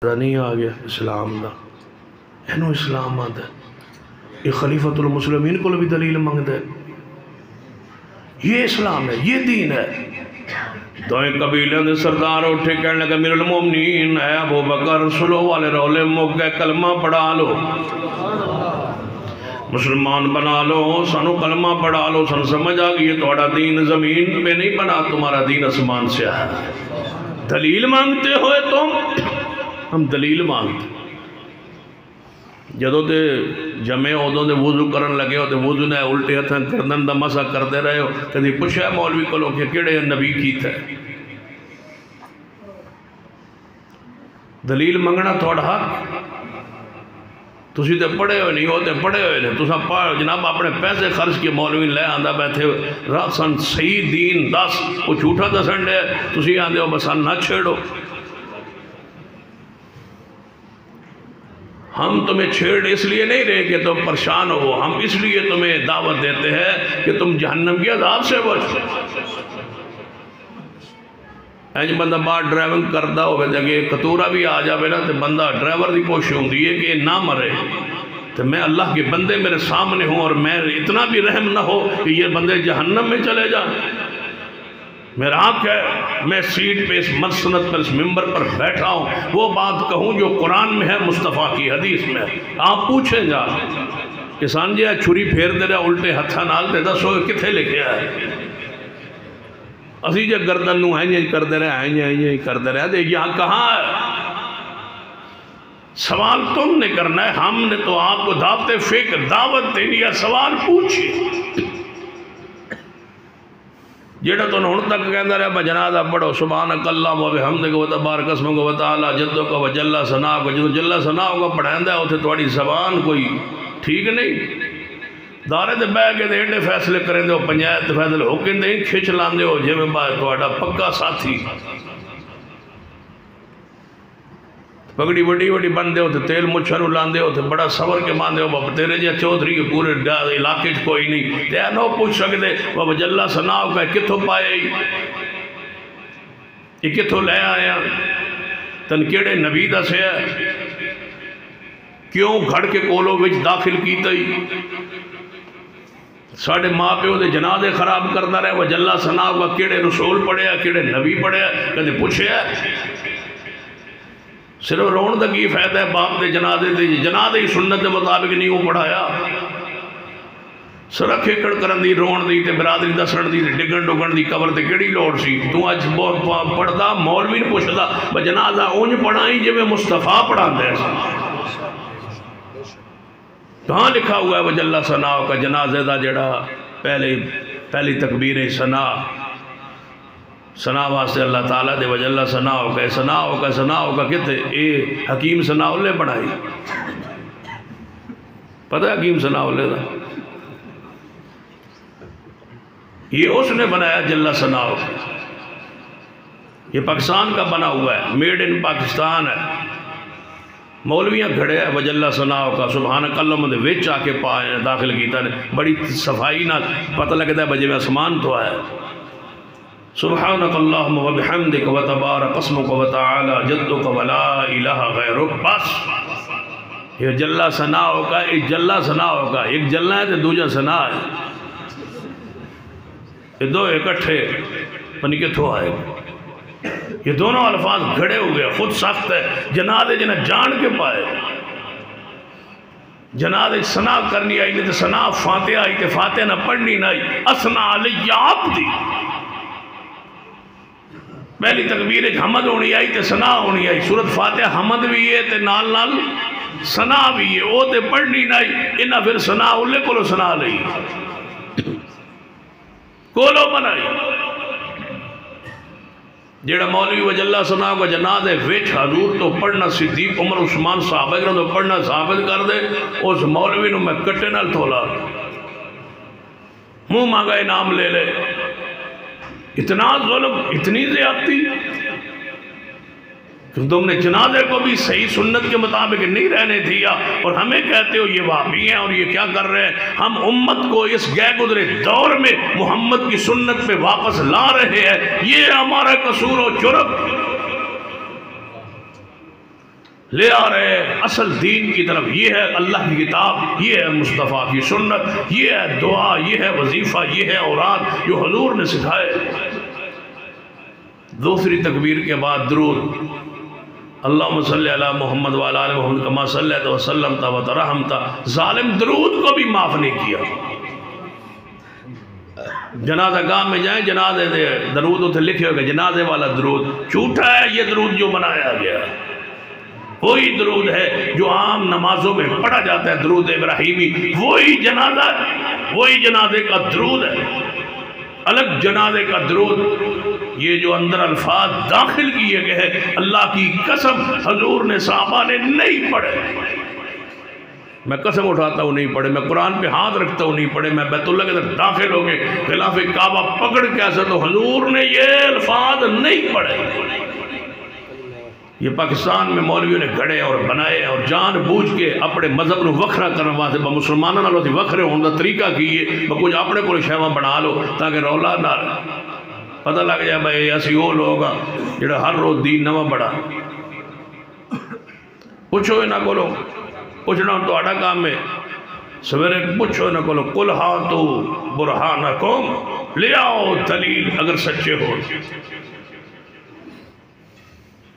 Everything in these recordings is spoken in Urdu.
نہیں آ گیا اسلام دا اینو اسلام آتا ہے یہ خلیفۃ المسلمین کو بھی دلیل مانگتا ہے یہ اسلام ہے یہ دین ہے دوئیں قبیلے دے سردار اٹھے کہنے لگا امیر المومنین اے ابو بکر سلو والے رولے مک گئے کلمہ پڑھا لو مسلمان بنا لو سنو کلمہ پڑھا لو سن سمجھ آگئی ہے تھوڑا دین زمین پہ نہیں بنا تمہارا دین اسمان سے ہے دلیل مانگتے ہوئے تم ہم دلیل مانگتے جدو دے جمعے ادوں دے وضو کرن لگے ہو تے وضو نے الٹے ہتھاں کردن دا مسا کرتے رہے ہو کدی پوچھا مولوی کو لو کہ کیڑے نبی کیتا ہے دلیل منگنا تھوڑا حق تسی تے پڑھے ہوئے نہیں ہوتے پڑھے ہوئے نہیں تسا پڑھ جناب اپنے پیسے خرچ کے مولوی لے آندہ بیٹھے ہوئے راسن صحیح دین دس وہ جھوٹا دسن دے تسی آندے ہو بسان نہ چھیڑو ہم تمہیں چھیڑ اس لیے نہیں رہے کہ تم پریشان ہو ہم اس لیے تمہیں دعوت دیتے ہیں کہ تم جہنم کی عذاب سے بچو ایج بندہ بار ڈرائیونگ کردہ ہوئے جگہ کتورہ بھی آ جاوے نا تو بندہ ڈرائیور دی کوشش ہوں دیئے کہ نہ مرے تو میں اللہ کے بندے میرے سامنے ہوں اور میں اتنا بھی رحم نہ ہو کہ یہ بندے جہنم میں چلے جائیں میرا حق ہے میں سیٹ پہ اس مسند پر اس ممبر پر بیٹھا ہوں وہ بات کہوں جو قرآن میں ہے مصطفیٰ کی حدیث میں آپ پوچھیں جا کسان جی چھری پھیر دے رہا الٹے ہتھا نال دے دسو کتھے لکھے ہے اسی جے گردن نو ہیں کر دے رہے ہیں کر دے رہے ہیں یہاں کہاں ہے سوال تم نے کرنا ہے ہم نے تو آپ کو دعوت دینی ہے سوال پوچھئے جیڑا تو نے ہن تک کہندہ رہا با جنازہ پڑھو سبحانک اللہ و بحمدک و تبارک اسمک و تعالی جدک و جل ثناک و جدو جل ثناک کا پڑھائندہ ہے اتھے تھوڑی زبان کوئی ٹھیک نہیں دارے دے بے کے دے ایڈے فیصلے کریں دے ہو پنجایت فیصلے حکم دے کھچ لاندے ہو جے میں بات تھوڑا پکا ساتھی پگڑی وڈی وڈی بندے ہوتے تیل مچھر لاندے ہوتے بڑا صبر کے باندے ہو بابا تیرے جا چودھری کے پورے علاقے کوئی نہیں تے نو پوچھ سکتے بابا جللہ سناؤ کا کتھو پائے یہ کتھو لے آیا تن کیڑے نبی دا سے ہے کیوں گھڑ کے کولو وچ داخل کیتا ہی ساڑھے ماں پہ ہوتے جنازے خراب کرنا رہے وہ جللہ سناؤ کا کیڑے رسول پڑھے ہیں کیڑے نبی پڑھے ہیں کہتے پوچھے ہیں صرف رون دا کی فائدہ ہے باپ دے جنازے ہی سنت دے مطابق نہیں ہو پڑھایا سرکھے کڑ کرن دی رون دی تے برادری دسن دی ڈگن ڈگن دی قبر تے کیڑی لوڑ سی تو اج بہت پڑھدا مولوی نے پوچھدا با جنازہ اونج پڑھائی جے میں مصطفیٰ پڑھاندے ہیں کہاں لکھا ہوا ہے وجلہ ثناء کا جنازے دا جڑا پہلی تکبیر ثناء واسطے اللہ تعالیٰ دے وجلہ ثناء کا کہتے اے حکیم ثناء اللہ بڑھائی پتہ ہے حکیم ثناء اللہ دا یہ اس نے بنایا جلہ ثناء یہ پاکستان کا بنا ہوا ہے میڈ ان پاکستان ہے مولویاں گھڑے ہے وجلہ ثناء کا سبحانک اللہ مندے ویچ آکے پائے داخل کیتا نے بڑی صفائی نہ پتہ لگتا ہے بجے میں اسمان تو آئے سبحانک اللہم و بحمدک و تبارک اسمک و تعالی جدک و لا الہ غیرک بس یہ جلہ ثناء کا ایک جلہ ثناء کا ایک جلہ ہے تو دوجہ ثناء ہے یہ دو اکٹھے پنی کے تھو آئے یہ دونوں الفاظ گھڑے ہوئے خود سخت ہے جنازے جنہیں جان کے پائے جنازے ثناء کرنی آئی نہیں تو ثناء فاتحہ آئی تو فاتحہ نہ پڑھنی نہ آئی اسنا علی عبدی پہلی تکبیر حمد ہونی آئی تو ثناء ہونی آئی سورت فاتحہ حمد بھی ہے تو نال نال ثناء بھی ہے وہ تو پڑھنی نہ آئی انہا پھر ثناء اللہ کولو ثناء لئی کولو بنائی جیڑا مولوی وجلہ ثناء کا جنازے ویچ حضور تو پڑھنا صدیق عمر عثمان صحابہ کرنے تو پڑھنا ثابت کر دے اس مولوی نو میں کٹے نال تھولا منہ مانگا انعام لے لے اتنا ظلم اتنی زیادتی تم نے جنازے کو بھی صحیح سنت کے مطابق نہیں رہنے دیا اور ہمیں کہتے ہو یہ وہابی ہیں اور یہ کیا کر رہے ہیں ہم امت کو اس گئے گزرے دور میں محمد کی سنت پہ واپس لا رہے ہیں یہ ہمارا قصور و جرم لے آ رہے ہیں اصل دین کی طرف. یہ ہے اللہ کی کتاب، یہ ہے مصطفیٰ کی سنت، یہ ہے دعا، یہ ہے وظیفہ، یہ ہے اوراد جو حضور نے سکھائے. دوسری تکبیر کے بعد درود، اللہم صلی علی محمد وعلی آل محمد کما صلیت وسلمت وترحمت. ظالم درود کو بھی معاف نہیں کیا. جنازہ گاہ میں جائیں، جنازے دے درود اتنے لکھے ہوگا جنازے والا درود. جھوٹا ہے یہ درود جو بنایا گیا. وہی درود ہے جو عام نمازوں میں پڑھا جاتا ہے، درود ابراہیمی. وہی جنازہ، وہی جنازے کا درود ہے، الگ جنازے کا درود. یہ جو اندر الفاظ داخل کیے گئے ہیں، اللہ کی قسم حضور نے صحابہ نے نہیں پڑھے. میں قسم اٹھاتا ہوں نہیں پڑھے، میں قرآن پہ ہاتھ رکھتا ہوں نہیں پڑھے. میں بیت اللہ کے اندر داخل ہو گئے خلاف کعبہ پکڑ کے ایسا تو حضور نے یہ الفاظ نہیں پڑھے. یہ پاکستان میں مولویوں نے گھڑے اور بنائے اور جان بوجھ کے اپنے مذہب نو وکھرا کرنے واسطے مسلمانوں نالوں تے وکھرے ہونے دا طریقہ کیے کچھ اپنے کو شیواں بنا لو تاکہ رولا نہ پتہ لگ جائے بھائی اسی وہ لوگ ہاں جڑا ہر روز دین نواں بڑا. پوچھو انہاں کولو، پوچھنا تو آڑا کام ہے. سویرے پوچھو انہاں کولو قل ہاتو برہانکم، لے آؤ دلیل اگر سچے ہو.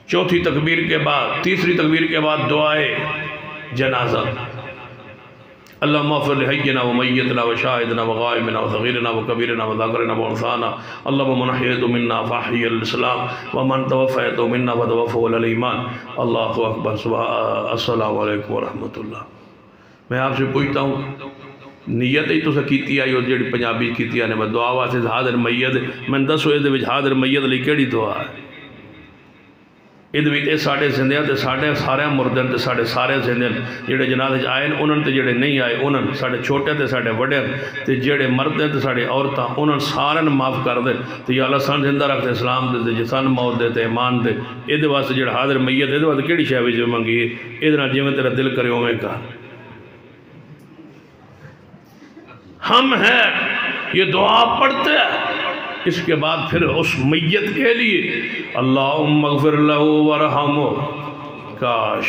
چوتھی تکبیر کے بعد، تیسری تکبیر کے بعد دعائے جنازہ. اللہم اغفر لحینا و میتنا و شاہدنا و غائبنا و صغیرنا و کبیرنا و ذاکرنا و انثانا. اللہم من احییت منا فاحیی الاسلام و من توفیت منا فتوفہ الایمان. اللہ اکبر. السلام علیکم ورحمت اللہ. میں آپ سے پوچھتا ہوں نیت ہی تو کیتی آئی ہو جڑی پنجابی کیتی آنے میں دعا واسطے حاضر میت میں دسو یہ وچ حاضر میت لئی کیڑی دعا ہے؟ یہ ساڑھے زندے تے ساڑھے سارے مردن تے سارے زندے جڑے جنازے آئے انہوں تے جڑے نہیں آئے انہوں ساڑھے چھوٹے تے ساڑھے وڈے تے جڑے مردے تے ساڑھے عورتاں انہوں سارے معاف کر دے تے یا اللہ سان زندہ رکھتے اسلام دے تے جسان موت دے تے ایمان دے. یہ واسطے جڑا حاضر میت یہ واسطے کیڑی شے وچ منگی یہ جی میں تیرا دل کرے اویں کر. ہم ہیں یہ دعا پڑھتے ہیں. اس کے بعد پھر اس میت کے لیے اللہم اغفر لہو ورحمہ. کاش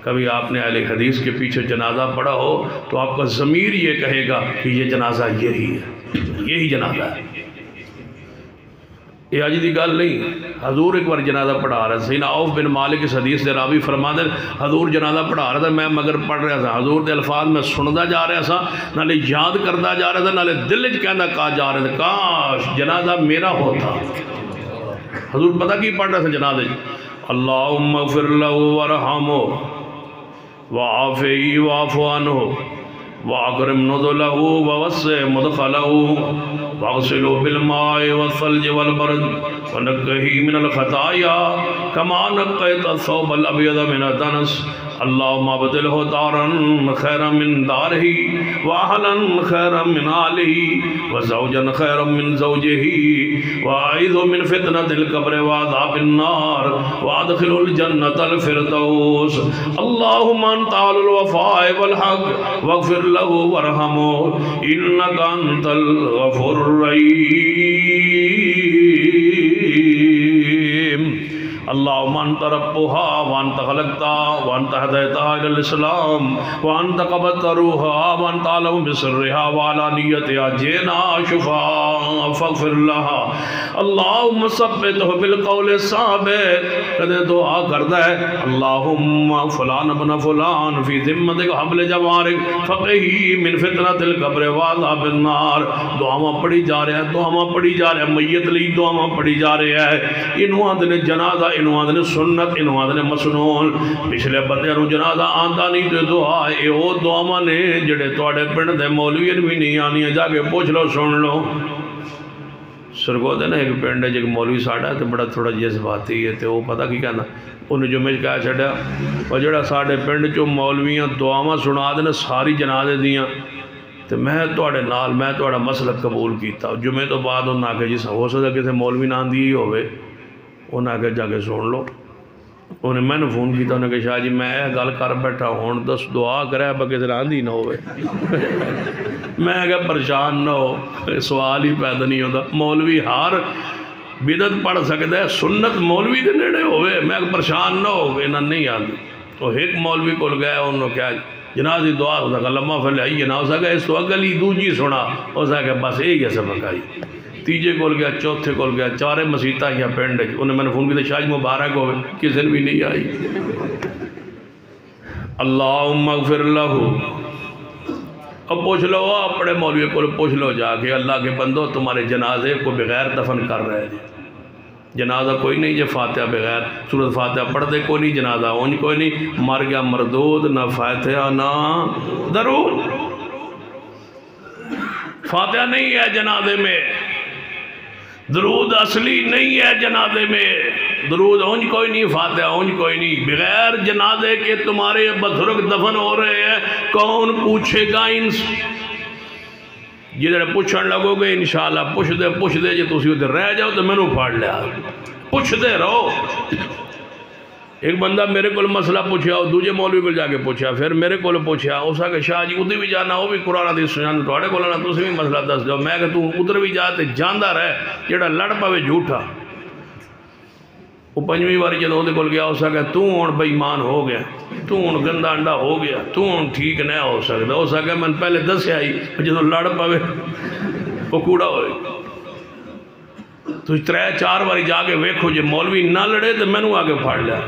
کبھی آپ نے اہل حدیث کے پیچھے جنازہ پڑھا ہو تو آپ کا ضمیر یہ کہے گا کہ یہ جنازہ یہی ہے، یہی جنازہ ہے. یہ آج دی گل نہیں. حضور ایک بار جنازہ پڑھا رہا تھا. سیدنا عوف بن مالک اس حدیث دے راوی فرماندے حضور جنازہ پڑھا رہا تھا میں مگر پڑھ رہا تھا. حضور دے الفاظ میں سندا جا رہا تھا، نالے یاد کردا جا رہا تھا، نالے دل وچ کہندا کہا جا رہا تھا کاش جنازہ میرا ہوتا. حضور پتہ کی پڑھ رہا تھا جنازے؟ اللہم اغفر لہو ورحمہ وعافی واعف عنہ وَأَكْرِمْ نُزُلَهُ وَوَسِّعْ مُدْخَلَهُ وَاغْسِلْهُ بِالْمَاءِ وَالثَّلْجِ وَالْبَرْدِ وَنَقِّهُ مِنَ الْخَطَايَا كَمَا نَقَّيْتَ الثَّوْبَ الْأَبْيَضَ مِنَ الدَّنَسِ. اللہم ابدلہ دارا خیرا من دارہی وَأَهْلًا خیرا من آلہی وَزَوْجًا خیرا من زوجہی وَأَعِذْهُ من فِتْنَةِ الْقَبْرِ وَعَذَابِ النَّارِ وَأَدْخِلْهُ الْجَنَّةَ الْفِرْدَوْسِ. اللہم انت اہل الوفاء والحق واغفر له وارحمه انك انت الغفور الرحيم. اللہم انت ربها وانت خلقتها وانت ہدایتها الى الاسلام وانت قبضت روحها وانت عالم بسرها وعلانیتها جینا شفاء فاغفر لها. اللہم ثبتہ بالقول الثابت. کدے دعا کردا ہے اللہم فلان ابن فلان فی ذمتک حبل جوارک فقہی من فتنۃ القبر وعذاب النار. دعاواں پڑھی جا رہے ہیں، دعاواں پڑھی جا رہے ہیں، میت لئی دعاواں پڑھی جا رہے ہیں. انہوں نے جنازہ انہوں نے سنت انہوں نے مسنون. پچھلے بندے نو جنازہ آندا نہیں تے دعا اے او دعاواں نے جڑے تواڈے پنڈ دے مولوی بھی نہیں آنی جا کے پوچھ لو سن لو. سرگودے نا ایک پنڈ ہے جے مولوی ساڈا تے بڑا تھوڑا جذباتی ہے تے وہ پتہ کی کہنا انہوں جمعے کہا چھڈیا او جڑا ساڈے پنڈ چوں مولویاں دعاواں سنا دے ساری جنازے دیاں تے میں تواڈے نال میں تواڈا مسلک قبول کیتا. جمعے تو بعد انہاں کہ جس ہو سکتا کسی مولوی نہ آندی ہی ہوئے انہیں آگے جا کے سن لو. انہیں میں نے فون کیتا انہیں کہ شاہ جی میں گل کر بیٹھا ہوں دس دعا کرے با کسی آندھی نہ ہوئے. میں اگر پریشان نہ ہو سوال ہی پیدا نہیں ہوتا. مولوی ہر بدعت پڑھ سکتا ہے سنت مولوی دے نیڑے ہوئے میں پریشان نہ ہو انہیں نہیں آندھی. وہ ایک مولوی کو گیا انہوں نے کیا جنازی دعا ہوتا کہ لمحہ پھلے آئیے نہ ہو سکا اس تو اگلی دوجی سنا ہو سکا بس ایک ہے سبق آئی تیجے کول گیا چوتھے کول گیا چارے مسیطہ یا پینڈ انہیں میں نے فون کیا شاہ مبارک ہو کسی نے بھی نہیں آئی اللہم اغفر لہو اب پوچھ لو اپنے مولوی کو پوچھ لو جا کے اللہ کے بندو تمہارے جنازے کو بغیر دفن کر رہے ہیں جنازہ کوئی نہیں جو فاتحہ بغیر سورۃ فاتحہ پڑھ دے کوئی نہیں جنازہ اونج کوئی نہیں مر گیا مردود نہ فاتحہ نہ درود فاتحہ نہیں ہے جنازے میں درود اصلی نہیں ہے جنازے میں درود اونج کوئی نہیں فاتحہ اونج کوئی نہیں بغیر جنازے کے تمہارے بزرگ دفن ہو رہے ہیں کون پوچھے گا ان سے جدھر پوچھن لگو گے انشاءاللہ پوچھ دے جی تسی ادھر رہ جاؤ تو میں نے پھاڑ لیا پوچھ دے رہو ایک بندہ میرے کو مسئلہ پوچھا اور دوجے مولوی کو جا کے پوچھا پھر میرے کو پوچھا اس کہ شاہ جی ادھر بھی جانا وہ بھی قرآن حدیث سنانا تھوڑے کو لانا تسی بھی مسئلہ دس دو میں کہ تو ادھر بھی جاتے جاندہ رہے جڑا لڑ پاوے جھوٹا وہ پنجویں باری جدوں دے کول گیا اس کہ تو ہن بے ایمان ہو گیا تو ہن گندا انڈا ہو گیا تو ہن ٹھیک نہ ہو سکدا اس کہ میں پہلے دسیا ہی جدوں لڑ پاوے وہ کوڑا ہوئے تو 3-4 باری جا کے ویکھو جے مولوی نہ لڑے تو مینوں آگے پھاڑ لیا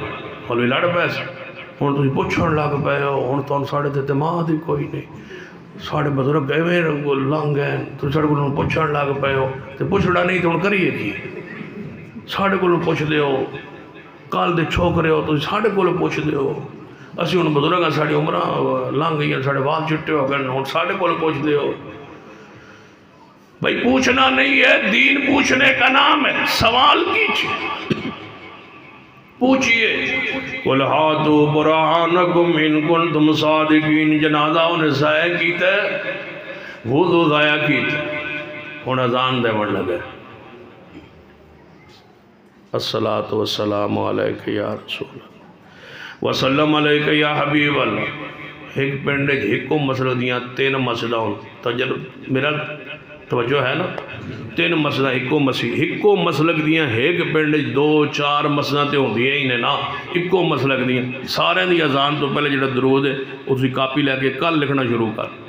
مولوی لڑ پے ہن تسی پوچھن لگ پے ہن تو ساڈے تے دماغ ہی کوئی نہیں ساڈے بزرگ گئے ہوئے لنگ ہیں تو ساڈے کول پوچھن لگ پے ہو تے پوچھڑا نہیں تو ہن کریے کی ساڑھے کو پوچھ دے ہو کال دے چھوکرے ہو تو ساڑھے کو پوچھ دے ہو اسی ان بزرگاں ساڑھی عمرہ لانگ گئی ہیں ساڑھے وال چٹے ہو گئے ہوں ساڑھے کو پوچھ دے ہو بھائی پوچھنا نہیں ہے دین پوچھنے کا نام ہے سوال کیجئے پوچھئے قُلْ هَاتُوا بُرْهَانَكُمْ إِن كُنتُمْ صَادِقِينَ جنازہ انہیں ضائع کیتے وضو ضائع کیتے انہیں اذان دے بڑھ لگے الصلاة والسلام علیکہ یا رسول اللہ وسلم علیکہ یا حبیب اللہ ایک پینڈے ایک کو مسئلہ دیاں 3 مسئلہ ہوں تجرب میرا توجہ ہے نا 3 مسئلہ ایک کو مسئلہ دیاں ایک پینڈے 2-4 مسئلہ تے ہوں دیئے ہی نے نا ایک کو مسئلہ دیاں سارے دی اذان تو پہلے جڑا درود ہے اسی کاپی لے کے کل لکھنا شروع کر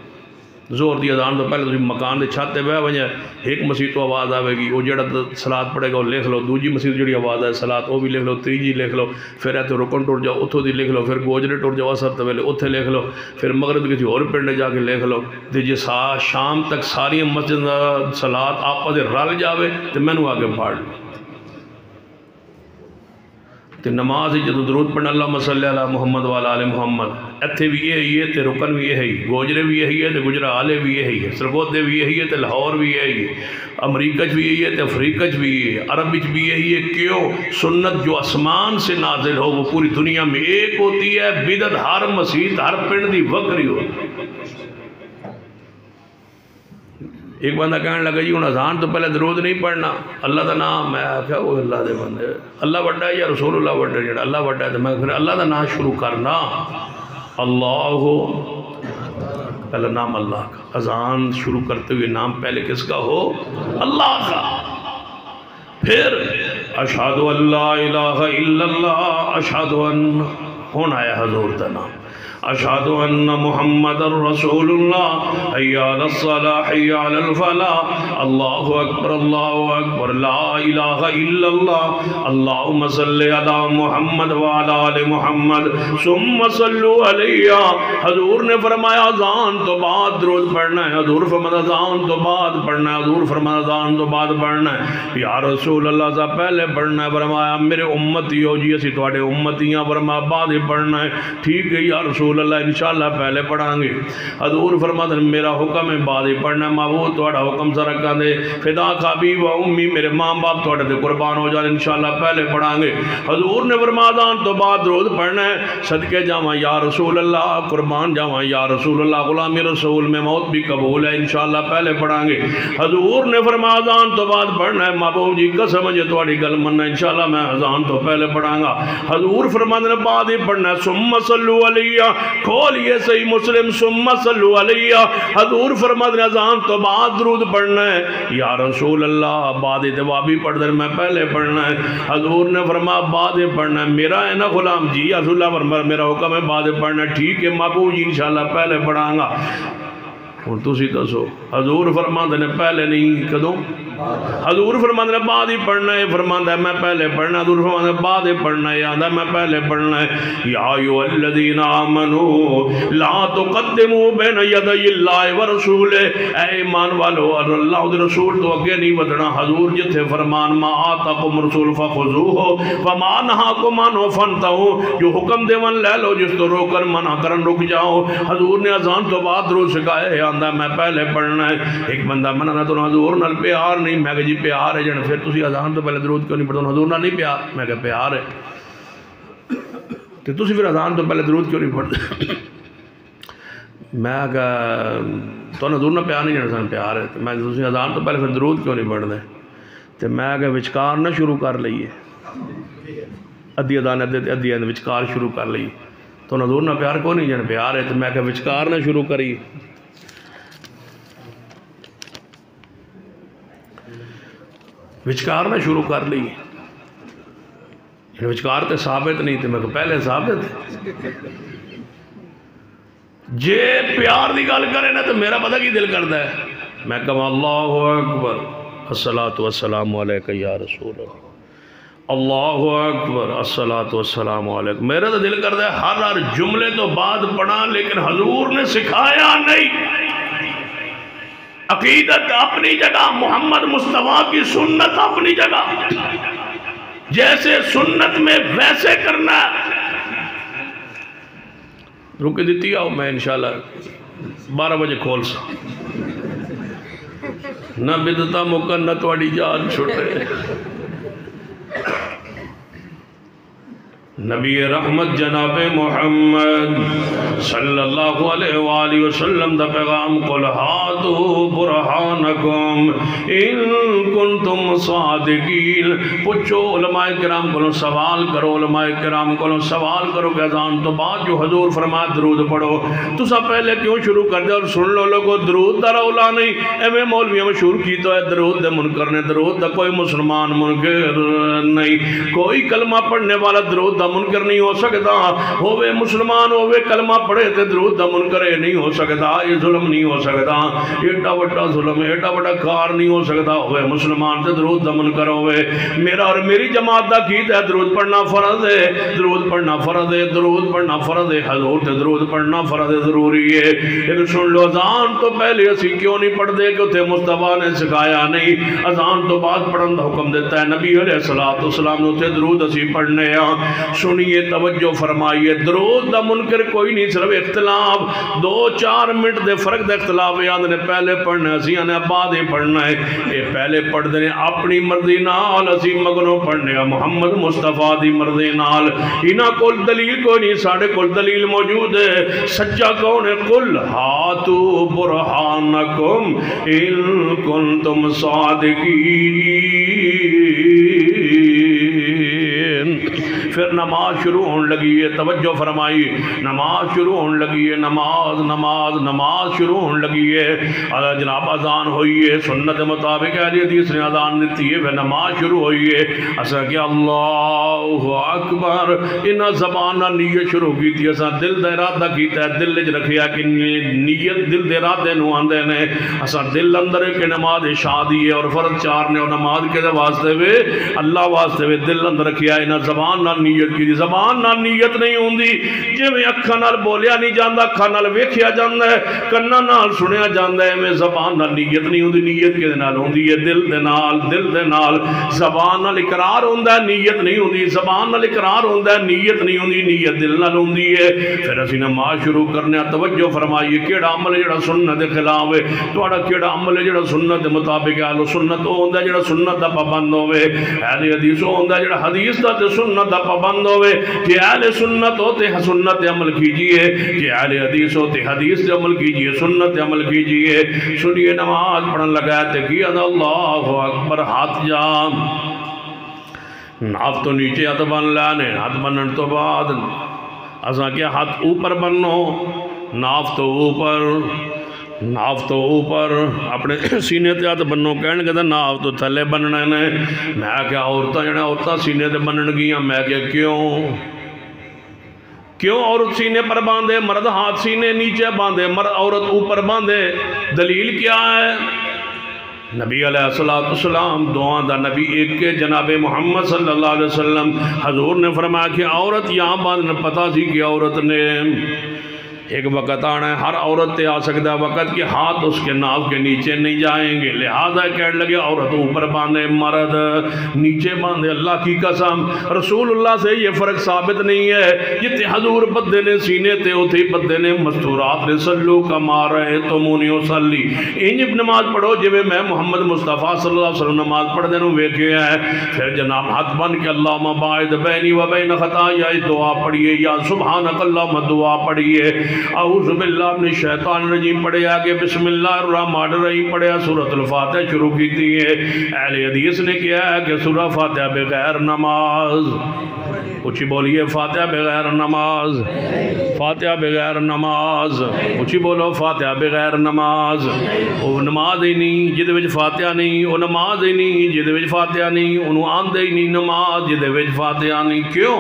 زور دی اذان تو پہلے مکان دے چھت تے بہ وجہ ایک مسجد تو آواز آوے گی وہ جڑا صلاۃ پڑھے گا وہ لکھ لو دوجی مسجد جڑی آواز ہے صلاۃ وہ بھی لکھ لو تیجی لکھ لو پھر ایتھے رکن ٹر جاؤ اتھوں دی لکھ لو پھر گوجرے ٹر جاؤ اثر تے ویلے اوتھے لکھ لو پھر مغرب کسی اور پنڈ جا کے لکھ لو تے جے شام تک ساری مسجد صلاۃ آپس رل جاوے تے مینوں آگے پھاڑ لو تے نماز جدو درود پڑھنا اللہم صلی علی محمد والا آل محمد ایتھے بھی یہی ہے تے رکن بھی یہی گوجرے بھی یہی ہے تے گجرہ آلے بھی یہی ہے سرگودے بھی یہی ہے تے لاہور بھی یہی ہے امریکہ بھی یہی ہے تے افریقہ بھی یہی ہے عرب بھی یہی ہے کیوں سنت جو آسمان سے نازل ہو وہ پوری دنیا میں ایک ہوتی ہے بدعت ہر مسجد ہر پنڈ دی وکری ہوتی ایک بندہ کہنے لگا جی ان اذان تو پہلے درود نہیں پڑھنا اللہ دا نام میں کہا وہ اللہ دے بندے اللہ بڑھا ہے یا رسول اللہ بڑھا ہے اللہ بڑھا ہے تو میں پھر اللہ دا نام شروع کرنا اللہ پہلے نام اللہ کا اذان شروع کرتے ہوئے نام پہلے کس کا ہو اللہ کا پھر اشہد ان لا الہ الا اللہ اشہد ان ہونا ہے حضور دا نام اشہد ان محمد رسول اللہ حی علی الصلاح حی علی الفلاح اللہ اکبر لا الہ الا اللہ اللہم صلی علی محمد وعلی آل محمد ثم صلو علیہ حضور نے فرمایا اذان تو بعد درود پڑھنا ہے حضور فرمایا اذان تو بعد پڑھنا ہے حضور فرمایا اذان تو بعد پڑھنا ہے یا رسول اللہ سے پہلے پڑھنا ہے فرمایا میرے امتی ہو جی اسی تواڈے امتیاں فرمایا بعد ہی پڑھنا ہے ٹھیک ہے یا رسول اللہ انشاءاللہ پہلے پڑھاں گے حضور فرماتے ہیں میرا حکم ہے بعد ہی پڑھنا ہے محبوب توڑا حکم سا رکھا دے فدا خابی و امی میرے ماں باپ توڑے دے قربان ہو جائے انشاءاللہ پہلے پڑھاں گے حضور نے فرمایا تو بعد درود پڑھنا ہے صدقے جاواں یا رسول اللہ قربان جاواں یا رسول اللہ غلامی رسول میں موت بھی قبول ہے انشاءاللہ پہلے پڑھاں گے حضور نے فرمایا تو بعد پڑھنا ہے محبوب جی قسم جے تواڈی گل مننا انشاءاللہ میں اذان تو پہلے پڑھاں گا حضور فرماتے ہیں بعد ہی پڑھنا ہے ثم صلو علیہ، کھولیے صحیح مسلم ثم صلو علیہ، حضور فرماتے ہیں اذان تو بعد درود پڑھنا ہے۔ یا رسول اللہ بعد اتوابی پڑھ در میں پہلے پڑھنا ہے۔ حضور نے فرمایا بعد پڑھنا ہے۔ میرا ہے نا غلام جی، رسول اللہ فرمایا میرا حکم ہے بعد پڑھنا ہے۔ ٹھیک ہے محبوب جی انشاءاللہ پہلے پڑھاں گا۔ اور تسی دسو حضور فرماتے ہیں پہلے نہیں کدوں؟ حضور فرماتے ہیں بعد ہی پڑھنا ہے، فرماتا ہے میں پہلے پڑھنا ہے، حضور فرماتے ہیں بعد ہی پڑھنا ہے، یاد ہے میں پہلے پڑھنا ہے۔ یا ایھا الذین آمنوا لا تقدموا بین یدی اللہ ورسولہ، اے ایمان والو اللہ اور رسول تو اگے نہیں ودنا۔ حضور جتھے فرمان ما آتاکم رسول فخذوہ وما نہاکم عنہ فانتہوا، جو حکم دیون لے لو، جس تو روک کر منع کرن رک جاؤ۔ حضور نے اذان تو بعد درود سکھایا ہے، آندا میں پہلے پڑھنا ہے۔ ایک بندہ منع تو حضور نال پیار نہیں، میں کہ جی پیار ہے جن پھر تسی اذان تو پہلے درود کیوں نہیں پڑھتے؟ حضور نال نہیں پیار، میں کہ پیار ہے تو تسی پھر اذان تو پہلے درود کیوں نہیں پڑھتے؟ میں کہ تو حضور نال پیار نہیں جان پیار ہے، میں تسی اذان تو پہلے پھر درود کیوں نہیں پڑھتے؟ تو میں کہ وچکار نہ شروع کر لئیے، ادھی اذان ادھی وچکار شروع کر لئیے، تو حضور نال پیار کو نہیں جان پیار ہے، تو میں کہ وچکار نہ شروع کری۔ وچکار نہ شروع کر لی، وچکار تے ثابت نہیں تھے، میں کہ پہلے ثابت جے پیار دی گل کرے نا تو میرا پتہ کی دل کرتا ہے، میں کہا اللہ اکبر الصلاۃ والسلام علیک یا رسول اللہ، اللہ اکبر الصلاۃ والسلام علیک، میرا تو دل کرتا ہے ہر جملے تو بعد پڑھا، لیکن حضور نے سکھایا نہیں۔ عقیدت اپنی جگہ، محمد مصطفیٰ کی سنت اپنی جگہ، جیسے سنت میں ویسے کرنا۔ رک دیتی آؤ میں انشاءاللہ 12 بجے کھول سا، نہ بدتا مکن نہ توڑی جان چھوٹے۔ نبی رحمت جناب محمد صلی اللہ علیہ وآلہ وسلم دا پیغام قل ہاتوا برہانکم ان کنتم صادقین، پوچھو علماء کرام کو سوال کرو، علماء کرام کو سوال کرو کہ اذان تو بعد جو حضور فرمایا درود پڑھو، تو سب پہلے کیوں شروع کر دے؟ اور سن لو لوگو درود دا رولا نہیں، ایویں مولویوں مشہور کی تو ہے درود دے منکر نے، درود دا کوئی مسلمان منکر نہیں، کوئی کلمہ پڑھنے والا درود دا منکر نہیں ہو سکتا، ہووے مسلمان ہووے کلمہ پڑھے تے درود دا منکر نہیں ہو سکتا، یہ ظلم نہیں ہو سکتا، ایڈا وڈا ظلم ایڈا وڈا کار نہیں ہو سکتا، ہووے مسلمان تے درود دا منکر ہووے۔ میرا اور میری جماعت دا کی ہے درود پڑھنا فرض ہے، درود پڑھنا فرض ہے، درود پڑھنا فرض ہے، حضور تے درود پڑھنا فرض ضروری ہے۔ لیکن سن لو اذان تو پہلے اسی کیوں نہیں پڑھ دے کہ تے مصطفیٰ نے سکھایا نہیں، اذان تو بعد پڑھن دا حکم دیتا ہے نبی علیہ السلام نے تے درود اسی پڑھنے ہیں۔ سنیے توجہ فرمائیے، درود دا منکر کوئی نہیں، صرف اختلاف 2-4 منٹ دے فرق دے اختلاف یاد نے پہلے پڑھنا ہے، اسی نے بعد ہی پڑھنا ہے، یہ پہلے پڑھ دینے اپنی مرضی نال، اسی مگنوں پڑھنے ہیں محمد مصطفیٰ دی مرضی نال، انہاں کول دلیل کوئی نہیں، ساڑھے کول دلیل موجود ہے، سچا کون ہے؟ قل ہاتوا برہانکم ان کنتم صادقین۔ پھر نماز شروع ہونے لگی ہے، توجہ فرمائی، نماز شروع ہونے لگی ہے، نماز شروع ہونے لگی ہے، جناب اذان ہوئی ہے، سنت مطابق اہل حدیث نے اذان دیتی ہے، پھر نماز شروع ہوئی ہے، اسا کہ اللہ اکبر، انہاں زبان نہ نیت شروع کی تھی، اسا دل دا ارادہ کیتا ہے، دل وچ رکھیا کہ نیت دل دے ارادے نو آندے نے، اسا دل اندر کہ نماز شادی ہے اور فرض 4 نے، اور نماز کے واسطے وے اللہ واسطے وے دل اندر رکھیا، انہاں زبان نہ نیت کی، زبان نہ نیت نہیں ہوندی، جویں اکھاں نال بولیا نہیں جاندا، اکھاں نال ویکھیا جاندا ہے، کناں نال سنیا جاندا ہے، میں زبان نال نیت نہیں ہوندی، نیت کدے نال ہوندی ہے؟ دل دے نال، دل دے نال، زبان نال اقرار ہوندا ہے، نیت نہیں ہوندی، زبان نال اقرار ہوندا ہے، نیت نہیں ہوندی، نیت دل نال ہوندی ہے۔ پھر اسی نماز شروع کرنے، توجہ فرمائیے، کیڑا عمل جڑا سنت دے خلاف ہے، تہاڈا کیڑا عمل ہے جڑا سنت دے مطابق ہے؟ اہل سنت او ہوندا جڑا سنت دا پابند ہوے، اہل حدیث او ہوندا جڑا حدیث دا تے سنت دا پابند ہوئے، کہ اہل سنت ہوتے سنت عمل کیجئے، کہ اہل حدیث ہوتے حدیث عمل کیجئے، سنت عمل کیجئے۔ سنیے نماز پڑھن لگا تے کیا اللہ اکبر، ہاتھ جام، ناف تو نیچے ہاتھ بن لانے، ہاتھ بنن تو بعد اساں کیا ہاتھ اوپر بنو، ناف تو اوپر، ناف تو اوپر، اپنے سینے تے ہاتھ بنو، کہنے کہ ناف تو تھلے بننے نے۔ میں کیا عورتاں جڑے عورتاں سینے تے بنن گیاں، میں کیا کیوں عورت سینے پر باندھے، مرد ہاتھ سینے نیچے باندھے، عورت اوپر باندھے؟ دلیل کیا ہے؟ نبی علیہ السلام دعا دا نبی ایک کے جناب محمد صلی اللہ علیہ وسلم حضور نے فرمایا کہ عورت یہاں باندھنا، پتا سی کہ عورت نے ایک وقت آنا ہے، ہر عورت تے آ سکتا ہے وقت کہ ہاتھ اس کے ناف کے نیچے نہیں جائیں گے، لہذا کہنے لگے عورت اوپر باندھے، مرد نیچے باندھے۔ اللہ کی قسم رسول اللہ سے یہ فرق ثابت نہیں ہے، جتے حضور بدے نے سینے تے ہوتے بدے نے مستورات نے سلو کما رہے تو مونی اصلی، انج نماز پڑھو جو میں محمد مصطفیٰ صلی اللہ علیہ وسلم نماز پڑھ دینے ویکھے ہیں۔ پھر جناب ہاتھ بن کے اللہم باعد بینی و بین خطایا دعا پڑھئے، یا سبحانک اللہم دعا پڑھئے، اعوذ باللہ من الشیطان الرجیم پڑھے آگے، بسم اللہ الرحمن الرحیم پڑھے، سورۃ الفاتحہ شروع کی تھی ہے۔ اہل حدیث نے کیا ہے کہ سورہ فاتحہ بغیر نماز، اچھی بولیے فاتحہ بغیر نماز، فاتحہ بغیر نماز، اچھی بولو فاتحہ بغیر نماز، وہ نماز ہی نہیں جدے وچ فاتحہ نہیں، وہ نماز ہی نہیں جدے وچ فاتحہ نہیں، انہوں آندے ہی نہیں نماز جدے وچ فاتحہ نہیں۔ کیوں؟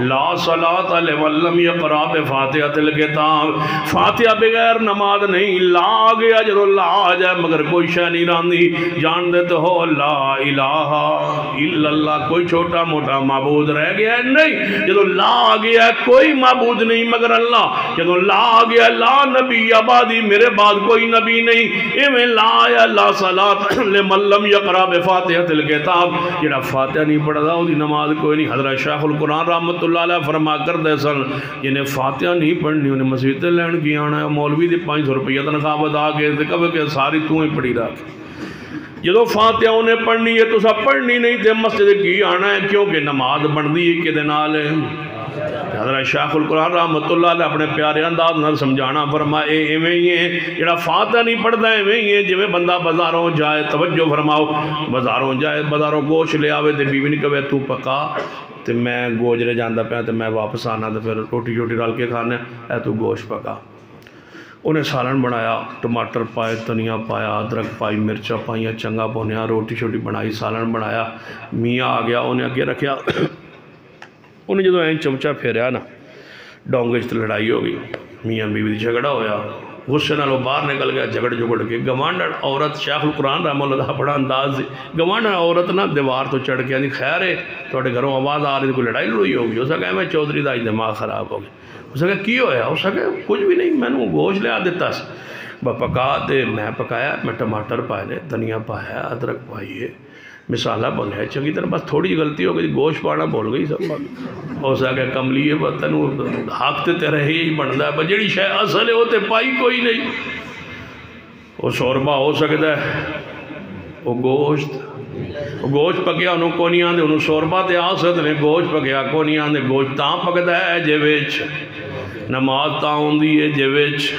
لا صلاۃ لمن یقرأ بفاتحۃ الکتاب، فاتحہ بغیر نماز نہیں، لا آگیا جدو لا آ جائے مگر کوئی شے نہیں راندی، جان دیتے ہو لا الہ الا اللہ، کوئی چھوٹا موٹا معبود رہ گیا ہے؟ نہیں، جدو لا آگیا کوئی معبود نہیں مگر اللہ، جدو لا آگیا لا نبی آبادی میرے بعد کوئی نبی نہیں، ایویں لا آیا لا صلاۃ لمن لم یقرأ بفاتحۃ الکتاب، جڑا فاتحہ نہیں پڑھدا او دی نماز کوئی نہیں۔ حضرت شیخ القرآن رحمت اللہ علیہ فرما کردے سن جنہیں فاتحہ نہیں پڑھنی انہیں مسجد لین کی آنا ہے، مولوی دی 500 روپیہ تنخواہ بتا کے کبھی کہ ساری تو ہی پڑھی رکھ، جدو فاتحہ انہیں پڑھنی ہے تو سب پڑھنی نہیں تے مسجد کی آنا ہے، کیونکہ نماز بندی ہے کہ دنال ہے۔ حضرت شیخ القرآن رحمت اللہ علیہ اپنے پیارے انداز نہ سمجھانا فرمائے ایویں ہی ہے جڑا فاتحہ نہیں پڑھتا ایویں ہی ہے جویں بندہ بازاروں جائے، توجہ فرماؤ، بازاروں جائے، بازاروں گوشت لے آوے تے بیوی نہیں کہے تو پکا تے میں گوجرے جاندہ پیا تے میں واپس آنا تے پھر روٹی رل کے کھانے، اے تو گوشت پکا۔ انہیں سالن بنایا، ٹماٹر پائے، دھنیا پایا، ادرک پائی، مرچا پائیاں، چنگا بھونیا، روٹی شوٹی بنائی، سالن بنایا، میاں آ گیا انہیں اگے رکھیا، انہیں جدو این چمچہ پھیریا نا ڈونگے چ لڑائی ہو گئی، میاں بیوی دی جھگڑا ہویا، غصے نالوں باہر نکل گیا جھگڑ کے گوانڈن عورت شیخ القرآن رحمہ اللہ بڑا انداز دی گوانڈن عورت نا دیوار تو چڑھ کے آنی خیر ہے تھوڑے گھروں آواز آ رہی کوئی لڑائی لڑوئی ہوگی، اس کہا میں چودھری دا دماغ خراب ہو گیا، اس کہا کی ہویا، اس کہا کچھ بھی نہیں میں نے گوشت لے آ دیتا پکا دے، میں پکایا، میں ٹماٹر پائے دے، دھنیا پایا، ادرک پائیے، مسالہ بولے چنگی طرح، بس تھوڑی جی غلطی ہو گئی گوشت پانا بول گئی سب ہو سکے کملیے تینوں حق تے تیرے ہی بنتا ہے، بس جڑی شے اصل ہے وہ تے پائی کوئی نہیں، وہ شوربہ ہو سکتا ہے، وہ گوشت پکیا انہوں کو نہیں آندے، انہوں شوربہ تے آ سکتے ہیں، گوشت پکیا کو نہیں آندے، گوشت تاں پکتا ہے جے وچ نماز تاں ہوندی ہے جے وچ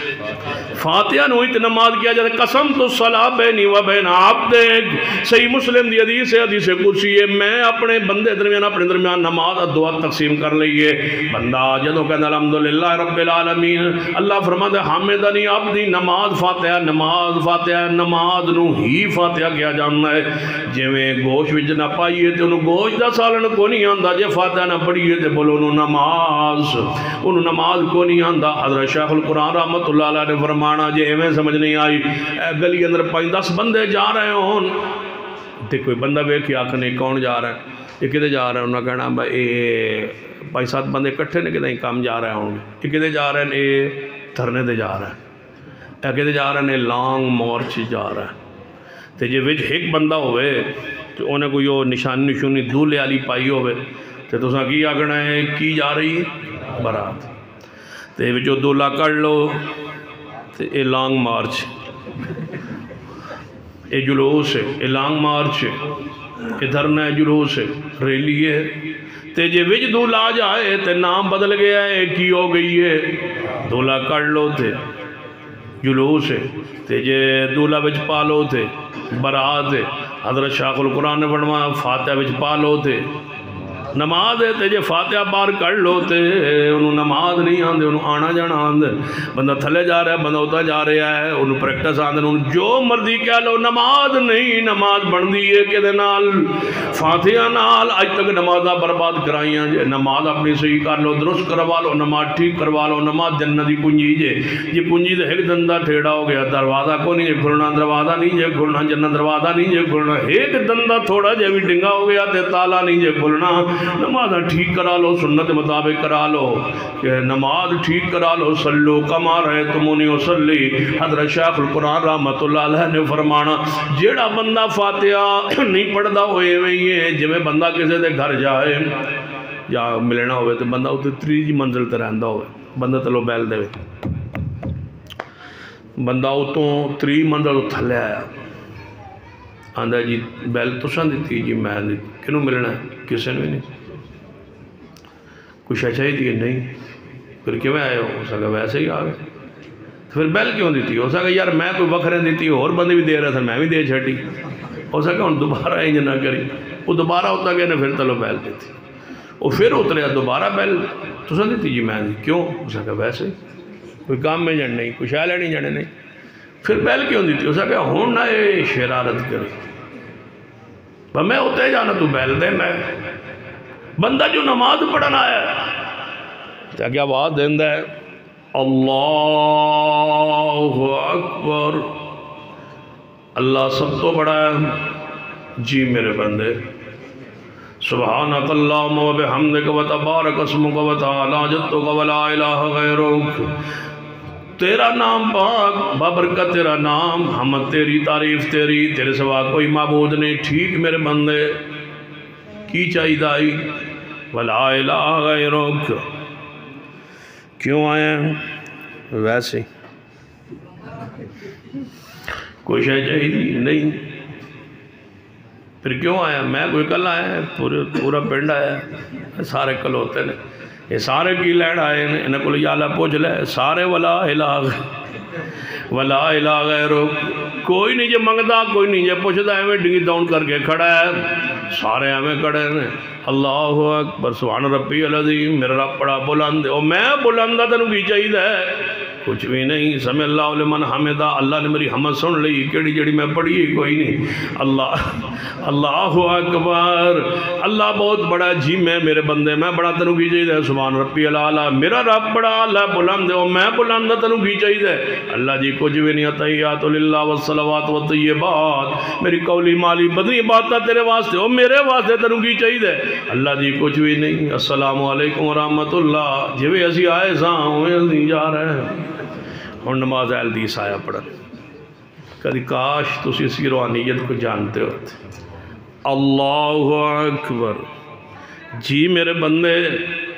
فاتحہ نو ات نماز کیا جاتا ہے، قسم تو صلاح بینی و بین عبدک، صحیح مسلم دی حدیث ہے، حدیث قدسی ہے، میں اپنے بندے اپنے درمیان نماز دعا تقسیم کر لئیے، بندہ جدو کہتا الحمدللہ رب العالمین، اللہ فرماتا ہے حامدنی عبدی، نماز فاتحہ نماز نو ہی فاتحہ کیا جاننا ہے، جویں گوشت وچ نہ پائیے تے انہوں گوشت دا سالن کو نہیں آندہ، جے فاتحہ نہ پڑھیے تے بولو انہوں نماز کو نہیں آندہ۔ حضرت شیخ القرآن رحمت اللہ علیہ نے فرمانا جے ایویں سمجھ نہیں آئی، اے گلی اندر 5-10 بندے جا رہے ہون تے کوئی بندہ ویکھ کے آکھنے کون جا رہا ہے، یہ کدے جا رہے ہیں، انہوں نے کہنا بھائی 5-7 بندے کٹھے نے کدے کام جا رہے ہوں گے، یہ کدے جا رہے ہیں، یہ دھرنے دے جا رہے ہیں، یہ کدے جا رہے ہیں، لانگ مارچ جا رہے ہیں، تے جے وچ ایک بندہ ہوئے تو انہیں کوئی نشانی دولے والی پائی ہوئے تے تساں کی آکھنا ہے کی جا رہی ہے برات، تے جو دولا کر لو تے اے لانگ مارچ، اے جلوس ہے، اے لانگ مارچ ہے، اے دھرنا ہے، جلوس ہے، ریلی ہے، تے جے وچ دولا آ جائے تے نام بدل گیا ہے، کی ہو گئی ہے، دولا کر لو تے جلوس ہے، تے جے دولا وچ پالو تے برات ہے، حضرت شیخ القرآن نے فرمایا فاتحہ وچ پالو تے نماز ہے تے جے فاتحہ بار کر لو تے انہوں نماز نہیں آندے، انہوں آنا جانا آندے، بندہ تھلے جا رہا ہے، بندہ اتنا جا رہا ہے، انہوں پریکٹس آندے، انہوں جو مرضی کہہ لو، نماز نہیں، نماز بن دی ہے کہ دے نال فاتحہ نال آج تک نمازہ برباد کرائیاں جے، نماز اپنی صحیح کر لو، درست کروا لو، نماز ٹھیک کروا لو، نماز جنت دی کنجی جے، یہ کنجی دے ایک دندہ ٹھیڑا ہو گیا، دروازہ کو نہیں جے کھلنا، دروازہ نہیں جے کھلنا، جنت دروازہ نہیں جے کھلنا، ایک دندہ تھوڑا جے بھی ڈنگا ہو گیا تے تالا نہیں جے کھلنا، نمازہ ٹھیک کرا لو، سنت مطابق کرا لو، کہ نماز ٹھیک کرا لو، صلو کما رأیتمونی اصلی۔ حضرت شیخ القرآن رحمت اللہ علیہ نے فرمانا جیڑا بندہ فاتحہ نہیں پڑھدا ہوئے وہی ہے جویں بندہ کسی دے گھر جائے یا ملنا ہوئے تو بندہ اتنے تیجی منزل تے رہندا ہوئے، بندہ تلو بیل دے بندہ اتوں تری منزل تھلے آیا آندھا جی بیل تساں دیتی جی میں دیتی، کنوں ملنا ہے؟ کسے نے بھی نہیں، کچھ اچھا ہی دیئے نہیں، پھر کیوں آئے ہو سکا ویسے ہی آگئے، پھر بیل کیوں دیتی ہو سکا یار میں کوئی وکھرے دیتی اور بندے بھی دے رہا تھا میں بھی دے چھٹی، ہو سکا ان دوبارہ ہی نہ کری، وہ دوبارہ ہوتا گیا نے پھر تلو بیل دیتی، وہ پھر اتریا دوبارہ بیل تساں دیتی جی میں دیتی، کیوں؟ ہو سکا ویسے ہی کوئی کام میں جن نہیں، کوئی شاہ لینے جانے نہیں، پھر بیل کیوں دیتی ہو سکا ہون نہ اے شرارت کری، میں ہوتے جانا تو بیل دے میں بندہ جو نماز پڑھنا ہے کیا کیا بات دیندہ ہے اللہ اکبر، اللہ سب تو بڑا ہے جی میرے بندے، سبحانک اللہم و بحمدک و تبارک اسمک و تعالی جدک و لا الہ غیرک، تیرا نام پاک بابرکت تیرا نام، حمد تیری تعریف تیری، تیرے سوا کوئی معبود نہیں، ٹھیک میرے بندے کی چاہی دائی وَلَا إِلَهَ غَيْرُكَ، کیوں آئے ہیں ویسے کوئی شاہ چاہی نہیں، پھر کیوں آیا میں کوئی کل آیا ہے پورا پنڈ آیا ہے سارے کل ہوتے ہیں یہ سارے کی لیڑ آئے ہیں انہیں کو یا اللہ پوچھ لے سارے ولا الہ غیرک، کوئی نہیں جے منگدا کوئی نہیں جے پوچھدا ہے ڈنگی ڈاؤن کر کے کھڑا ہے سارے ہمیں کھڑے ہیں، اللہ اکبر سبحان ربی العظیم، میرا رب بڑا بلند ہے، اور میں بلند تینوں کی چاہیے کچھ بھی نہیں، سمع اللہ لمن حمدہ، اللہ نے میری حمد سن لی، کیڑی جڑی میں پڑھی کوئی نہیں، اللہ اکبر، اللہ بہت بڑا جی میں میرے بندے میں بڑا تینوں کی چاہیے، سبحان ربی العالی، میرا رب بڑا اللہ بلند ہے اور میں بلند تینوں کی چاہیے، اللہ جی کچھ بھی نہیں، تحیات للہ والصلوات والطیبات، میری قولی مالی بدنی باتیں تیرے واسطے اور میرے واسطے تینوں کی چاہیے، اللہ جی کچھ بھی نہیں، السلام علیکم ورحمت اللہ، جویں اسی آئے ساں ہوئے نہیں جا رہے ہیں، اور نماز اہل دیس آیا پڑھا، کدی کاش تسی اسی روحانیت کو جانتے ہوتے، اللہ اکبر، جی میرے بندے،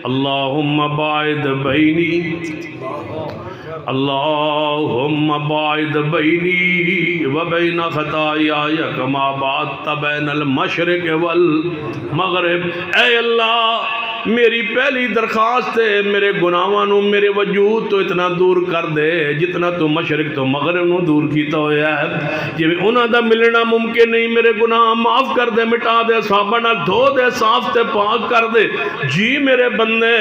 اللہم باعد بینی، اللہم باعد بینی وبین خطایا کما باعدت بین المشرق والمغرب، اے اللہ میری پہلی درخواست ہے میرے گناہوں میرے وجود تو اتنا دور کر دے جتنا تو مشرق تو مغرب نو دور کیتا ہویا ہے، جی انہاں دا ملنا ممکن نہیں، میرے گناہ معاف کر دے، مٹا دے، صحابہ نہ دھو دے، صاف تے پاک کر دے، جی میرے بندے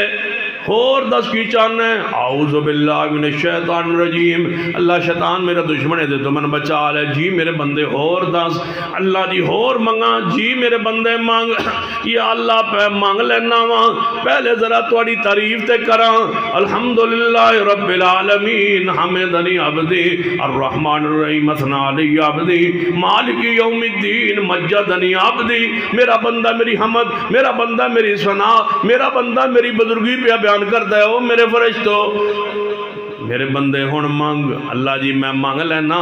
اور دس کی چاہنا ہے، اعوذ باللہ من الشیطان الرجیم، اللہ شیطان میرا دشمن ہے تو من بچا لے، جی میرے بندے اور دس، اللہ جی اور منگا، جی میرے بندے مانگ، یا اللہ پہ مانگ لینا وہاں، پہلے ذرا توڑی تعریف تے کران، الحمدللہ رب العالمین، حمدنی عبدی، الرحمن الرحیم اثنا علی عبدی، مالک یوم الدین مجدنی عبدی، میرا بندہ میری حمد، میرا بندہ میری ثنا، میرا بندہ میری بزرگی پہ بیان کرتا ہے، او میرے فرشتو میرے بندے ہون مانگ، اللہ جی میں مانگ لینا،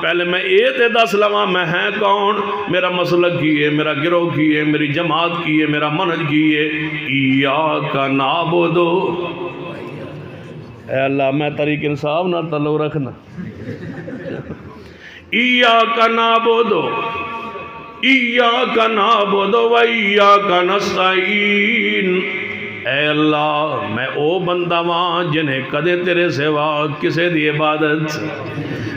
پہلے میں تے دس لواں میں ہے کون، میرا مسلک کی ہے، میرا گروہ کی ہے، میری جماعت کی ہے، میرا منہج کی ہے، ایاک نعبدو، اے اللہ میں طریق انصاف نہ تلو رکھنا، ایاک نعبدو، ایاک نعبدو و ایاک نستعین، اے اللہ میں او بندہ وہاں جنہیں کدے تیرے سوا کسے دی عبادت،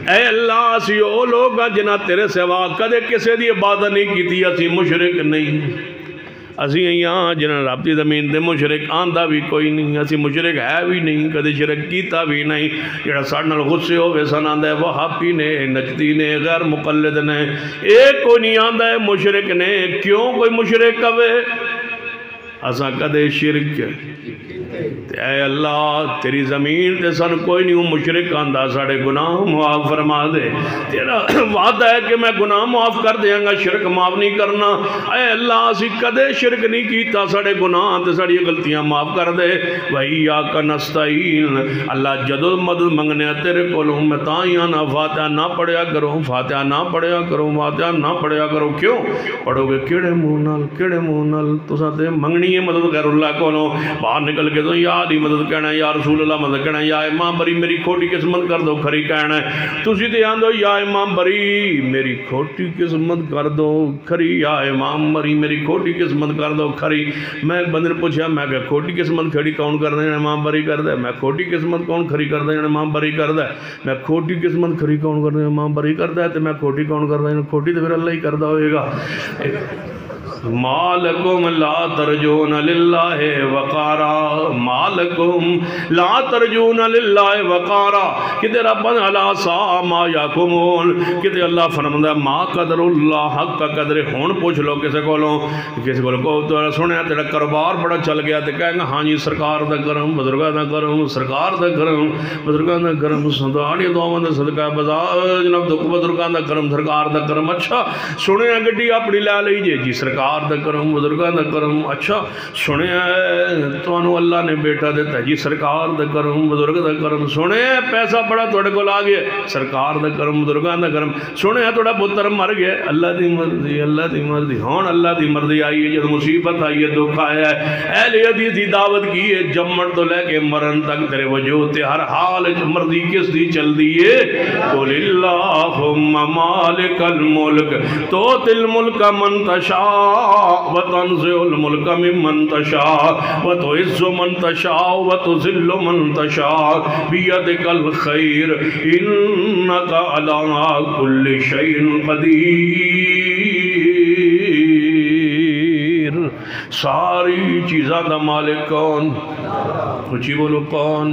اے اللہ اسی او لوگا جنہ تیرے سوا کدے کسے دی عبادت نہیں کی تھی، اسی مشرک نہیں، اسی ہاں جنہاں رب دی زمین دے مشرک آندہ بھی کوئی نہیں، اسی مشرک ہے بھی نہیں، کدے شرک کیتا بھی نہیں، جڑا ساڈے نال غصے ہوئے سن آندہ ہے وہابی نے، نجدی نے، غیر مقلد نے، ایک کوئی نہیں آندہ ہے مشرک نے، کیوں کوئی مشرک کوے؟ اساں کدے شرک اے اللہ تیری زمین تے سن کوئی نہیں ہوں مشرک آندہ ساڑے گناہ معاف فرما دے، تیرا وعدہ ہے کہ میں گناہ معاف کر دیاں گا، شرک معاف نہیں کرنا، اے اللہ اسی کدے شرک نہیں کیتا، ساڑے گناہ تے ساڑی غلطیاں معاف کر دے، وَإِيَّاكَ نَسْتَعِينُ اللہ جدو مدد منگنے تیرے کولوں میں تائیاں نہ فاتحہ نہ پڑھیا کروں، فاتحہ نہ پڑھیا کروں، فاتحہ نہ پڑھیا کروں، کیوں؟ پڑھو گے کیڑے منہ نال تو ساتھ منگنی ہے مدد غیر اللہ کولوں، باہر نکل کے تو یا علی مدد کہنا ہے، یا رسول اللہ مدد کہنا ہے، یا امام بری میری کھوٹی قسمت کر دو کھری کہنا ہے، تسی تے آندو یا امام بری میری کھوٹی قسمت کر دو کھری، یا امام بری میری کھوٹی قسمت کر دو کھری۔ میں بندر پوچھا میں کہ کھوٹی قسمت کھڑی کون کر دے امام بری کر دے، میں کھوٹی قسمت کون کھری کر دے امام بری کر دے، میں کھوٹی قسمت کھری کون کر دے امام بری کر دے، تو میں کھوٹی کون کر دے، کھوٹی تو پھر اللہ ہی کردہ ہوئے گا۔ مالکم لا ترجون للہ وقارا، مالکم لا ترجون للہ وقارا، کہتے ربنا علا سا ما یاکمون، کہتے اللہ فرماتا ہے ما قدر اللہ حق کا قدر، ہون پوچھ لو کسے کولوں، کسے کولوں کو تو سنیا تیرا کاروبار بڑا چل گیا تے کہیں گا ہاں جی سرکار دا کرم، بزرگاں دا کرم، سرکار دا کرم، بزرگاں دا کرم، سنداڑی دعاواں دا صدقہ بازار جناب دو بزرگاں دا کرم، سرکار دا کرم، اچھا سنیا گڈی اپنی لے لئی جی سرکار دا کرم، بزرگاں دا کرم، اچھا سنے تو انہوں اللہ نے بیٹا دیتا جی سرکار دا کرم، بزرگ دا کرم، سنے پیسہ بڑا توڑے کو لا گیا سرکار دا کرم، بزرگاں دا کرم، سنے توڑا پتر مر گیا اللہ دی مرضی، اللہ دی مرضی، ہون اللہ دی مرضی آئی ہے، جب مصیبت آئی ہے دکھ آیا ہے، اہل حدیث دی دعوت کی ہے، جمعن تو لے کے مرن تک تیرے وجود تے ہر حال مرضی کس دی چل دیئے، قُلِ اللَّهُمَّ مَالِكَ الْمُلْكِ تُؤْتِي الْمُلْكَ مَنْ تَشَاءُ وَتَنزِعُ الْمُلْكَ مِمَّنْ تَشَاءُ وَتُعِزُّ مَنْ تَشَاءُ وَتُذِلُّ مَنْ تَشَاءُ بِيَدِكَ الْخَيْرُ إِنَّكَ عَلَىٰ كُلِّ شَيْءٍ قدیر۔ ساری چیزاں دا مالک کون؟ کچھ ہی بولو کون؟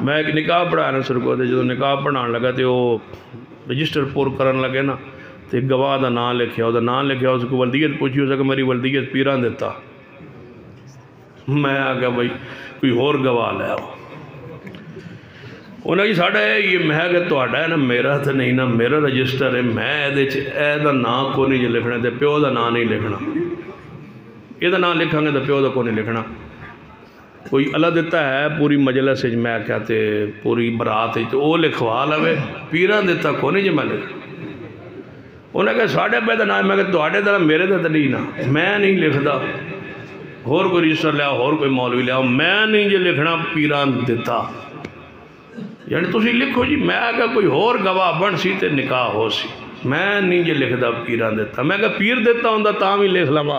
میں ایک نکاح پڑھانا شروع کو دے، جو نکاح پڑھان لگا تے وہ رجسٹر پور کرن لگے نا، تو ایک گواہ دا نام لکھیا، وہ دا نام لکھیا، اس کو ولدیت پوچھی، اسے کہ میری ولدیت پیران دیتا، میں آگا بھائی کوئی اور گواہ لے آؤ، انہوں نے ساڑھا ہے یہ مہنگا تو آڑا ہے نا میرا تو نہیں نا میرا رجسٹر ہے، میں اے دا نام کو نہیں جو لکھنا ہے، پیو دا نام نہیں لکھنا، یہ دا نام لکھاں گے تو پیو دا کو نہیں لکھنا، کوئی اللہ دیتا ہے پوری مجلس سے میں کہتے پوری برات ہے تو وہ لکھوا لوے، پیران دیتا کو نہیں جو میں لکھنا، انہوں نے کہا ساڑھے پیدا نام میں کہا تو آڑے دا میرے دا نہیں نا، میں نہیں لکھدا، اور کوئی رجسٹر لیا اور کوئی مولوی لیا، میں نہیں جو لکھنا پیران دیتا، یعنی تسی لکھو جی میں کہا کوئی اور گواہ بن سی تے نکاح ہو سی، میں نہیں جو لکھدا پیران دیتا، میں کہا پیر دیتا ہوں دا تاں بھی لکھ لما،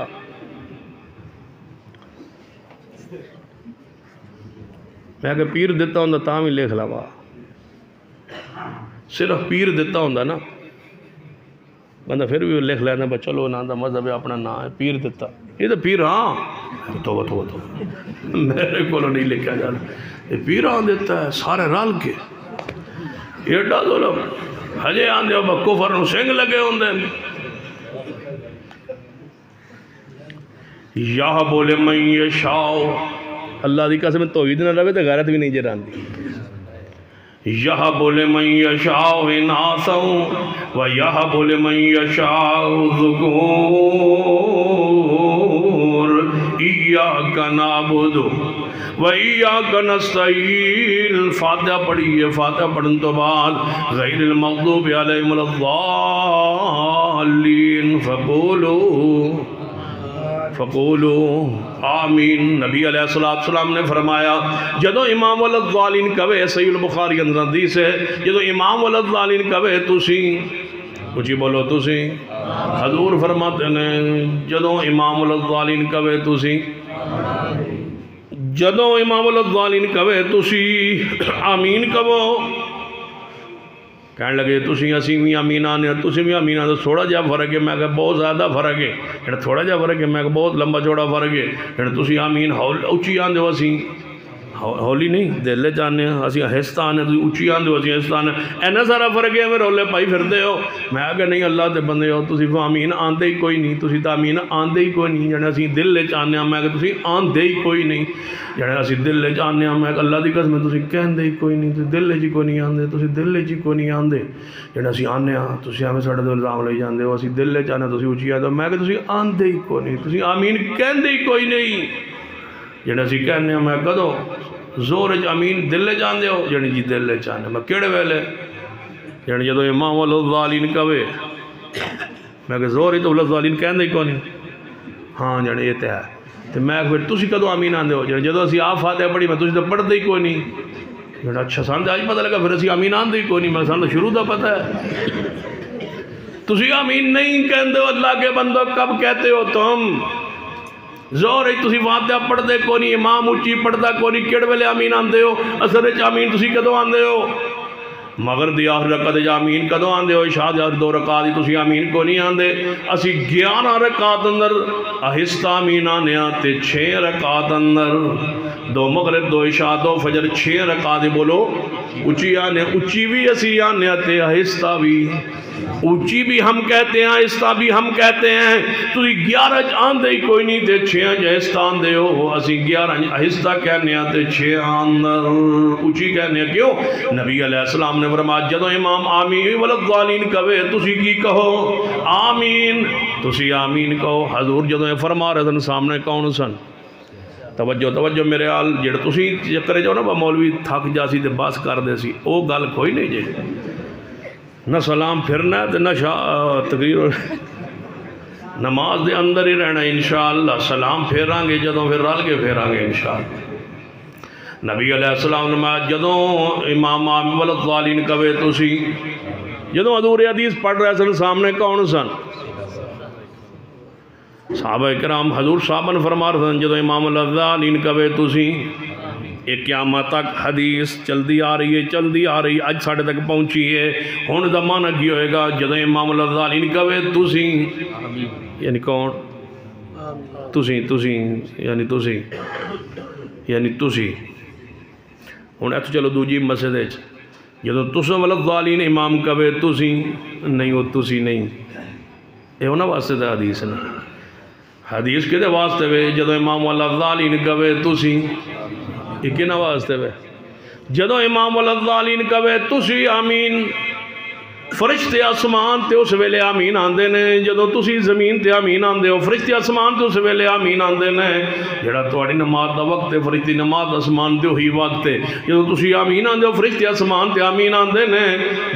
میں کہا پیر دیتا ہوں دا تاں بھی لکھ لما، صرف پیر دیتا ہوں دا نا بندہ پھر بھی لکھ لینا با چلو نا دا مذہب ہے اپنا نا ہے پیر دیتا، یہ تو پیر ہاں تو میرے کو نہیں لکھا جانا، یہ پیر آن دیتا ہے سارے رال کے ایڈا ظلم حجے آن دے با کفر نو سنگ لگے ہوں دے، یا بولے من یشاؤ، اللہ دی قسم توحید نہ رہے تو غیرت بھی نہیں جران دی، یَحَبُ لِمَنْ یَشَاءُ اِنَاثًا وَیَحَبُ لِمَنْ یَشَاءُ الذُّکُورَ اِیَّاکَ نَعْبُدُ وَإِیَّاکَ نَسْتَعِینُ۔ فاتحہ پڑھیے، فاتحہ پڑھن تو بعد غیر المغضوب علیہم الضالین فقولوا آمین۔ نبی علیہ السلام نے فرمایا جدو امام والضالین کہے، صحیح البخاری اندر حدیث ہے، جدو امام والضالین کہے تسی کچھ بولو تسی، حضور فرماتے ہیں جدو امام والضالین کہے تسی، جدو امام والضالین کہے تسی آمین کہو، کہنے لگے تسی اسی بھی آمین آنے تسی بھی آمین آنے تھوڑا جہا فرق ہے میں کہا بہت زیادہ فرق ہے کہنے تھوڑا جہا فرق ہے میں کہا بہت لمبا چوڑا فرق ہے کہنے تسی آمین اچھی آن دو اسی ہولی نہیں دل چاہنے اسی آہستہ آنے تسی اچھی آن دو اسی آہستہ آنے اینا سارا فرق ہے میں رولے پائی پھر دے ہو میں کہا نہیں اللہ تے بندے ہو تسی آمین آن دے ہی کوئی نہیں تسی تا آمین آن دے ہی کوئی نہیں جانے اسی دل لے چاہنے ہیں میں کہا تسی آن دے ہی کوئی نہیں جانے اسی دل لے چاہنے ہیں میں کہا اللہ دی قسم تسی کہن دے ہی کوئی نہیں تسی دل لے جی کوئی نہیں آن دے تسی دل لے جی کوئی نہیں آن دے جانے اسی آنے ہیں تسی ہمیں ساڑھے دو الزام لے جاندے ہو اسی دل لے چاہنے تسی اچھی آن دے میں کہا تسی آن دے ہی کوئی نہیں تسی آمین کہن دے ہی کوئی نہیں جانے اسی کہنے ہیں میں کہا دو زور امین دل لے جان دے ہو جانی جی دل لے چاہنے میں کیڑے ویلے جانی جدو امام والظالین کہوے میں کہ زور ہی تو والظالین کہن دے کونی ہاں جانی یہ تے ہے تو میں کہ تسی کدو امین آن دے ہو جانی جدو اسی آپ فاتحہ پڑھی میں تسی تو پڑھ دے ہی کوئی نہیں جانی اچھا سان دے آج پتہ لگا پھر اسی امین آن دے ہی کوئی نہیں میں سان تو شروع دا پتہ ہے تسی امین نہیں کہن دے ہو اللہ کے بندو کب کہتے ہو تم زور ہے تسی فاتحہ پڑھ دے کونی امام اچھی پڑھ دا کونی کیڑ ویلے آمین آن دے ہو اثر اچھ آمین تسی کدو آن دے ہو مغرب دی آخر رکعت جا آمین کدو آن دے ہو عشاء دی آخر 2 رکعت دی تسی آمین کو نہیں آن دے اسی 11 رکعت اندر آہستہ آمین آنے آتے 6 رکعت اندر 2 مغرب 2 عشاء 2 فجر 6 رکعت بولو اچھی آنے اچھی بھی اسی آنے آتے آہستہ بھی اونچی بھی ہم کہتے ہیں آہستہ بھی ہم کہتے ہیں تو 11 آن دے کوئی نہیں تے 6 آہستہ آن دے ہو اسی 11 آہستہ کہنے آتے 6 اندر اونچی کہنے کیوں نبی علیہ السلام نے فرمایا جدو امام آمین والضالین کہے تسی کی کہو آمین تسی آمین کہو حضور جدو فرما رہے تھے سامنے کون سن توجہ میرے آل جڑ تسی چکرے جو نا با مولوی تھک جا سی تے باس کر دے سی او گل کوئی نہیں جے نہ سلام پھرنا ہے نہ تقریر نماز دے اندر ہی رہنا انشاءاللہ سلام پھیران گے جدوں پھر رل کے پھیران گے انشاءاللہ نبی علیہ السلام نے جدوں امام آمین والضالین کہے تسی جدوں حضور حدیث پڑھ رہے سن سامنے کون سن صحابہ اکرام حضور صاحبہ نے فرما رہے سن جدوں امام والضالین کہے تسی ایک قیامت تک حدیث چلدی آ رہی ہے اج ساڑھے تک پہنچی ہے ہون زمانہ کی ہوئے گا جدو امام والضالین کہے تسی یعنی کون تسی ہون ایتو چلو دوجی مسجد ہے جدو تسوں والضالین امام کہے تسی نہیں وہ تسی نہیں یہ ہونا واسطے دا حدیث ہے حدیث کے دے واسطے ہوئے جدو امام والضالین کہے تسی یہ کنا واسطے ہوئے جدو امام والضالین کہے تسی آمین فرشتے آسمان تے اس ویلے آمین آندے نے جدو تسی زمین تے آمین آندے ہو فرشتے آسمان تے اس ویلے آمین آندے نے جڑا تواڈی نماز دا وقت ہے فرشتے نماز آسمان تے ہوئی وقت ہے جدو تسی آمین آندے ہو فرشتے آسمان تے آمین آندے نے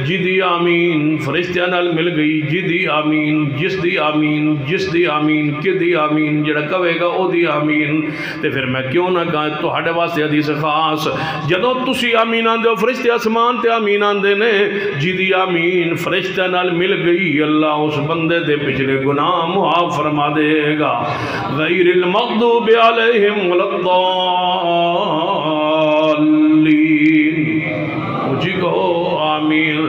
جدی آمین فرشتے نال مل گئی جدی آمین جس دی آمین کدی آمین جڑا کہے گا او دی آمین تے پھر میں کیوں نہ کہا تواڈے واسطے حدیث خاص جدو تسی آمین آندے ہو فرشتے آسمان تے آمین آندے نے جدی آمین فرشتہ نال مل گئی اللہ اس بندے دے پچھلے گناہ معاف فرما دے گا غیر المغضوب علیہم ولا الضالین مجھے کہو آمین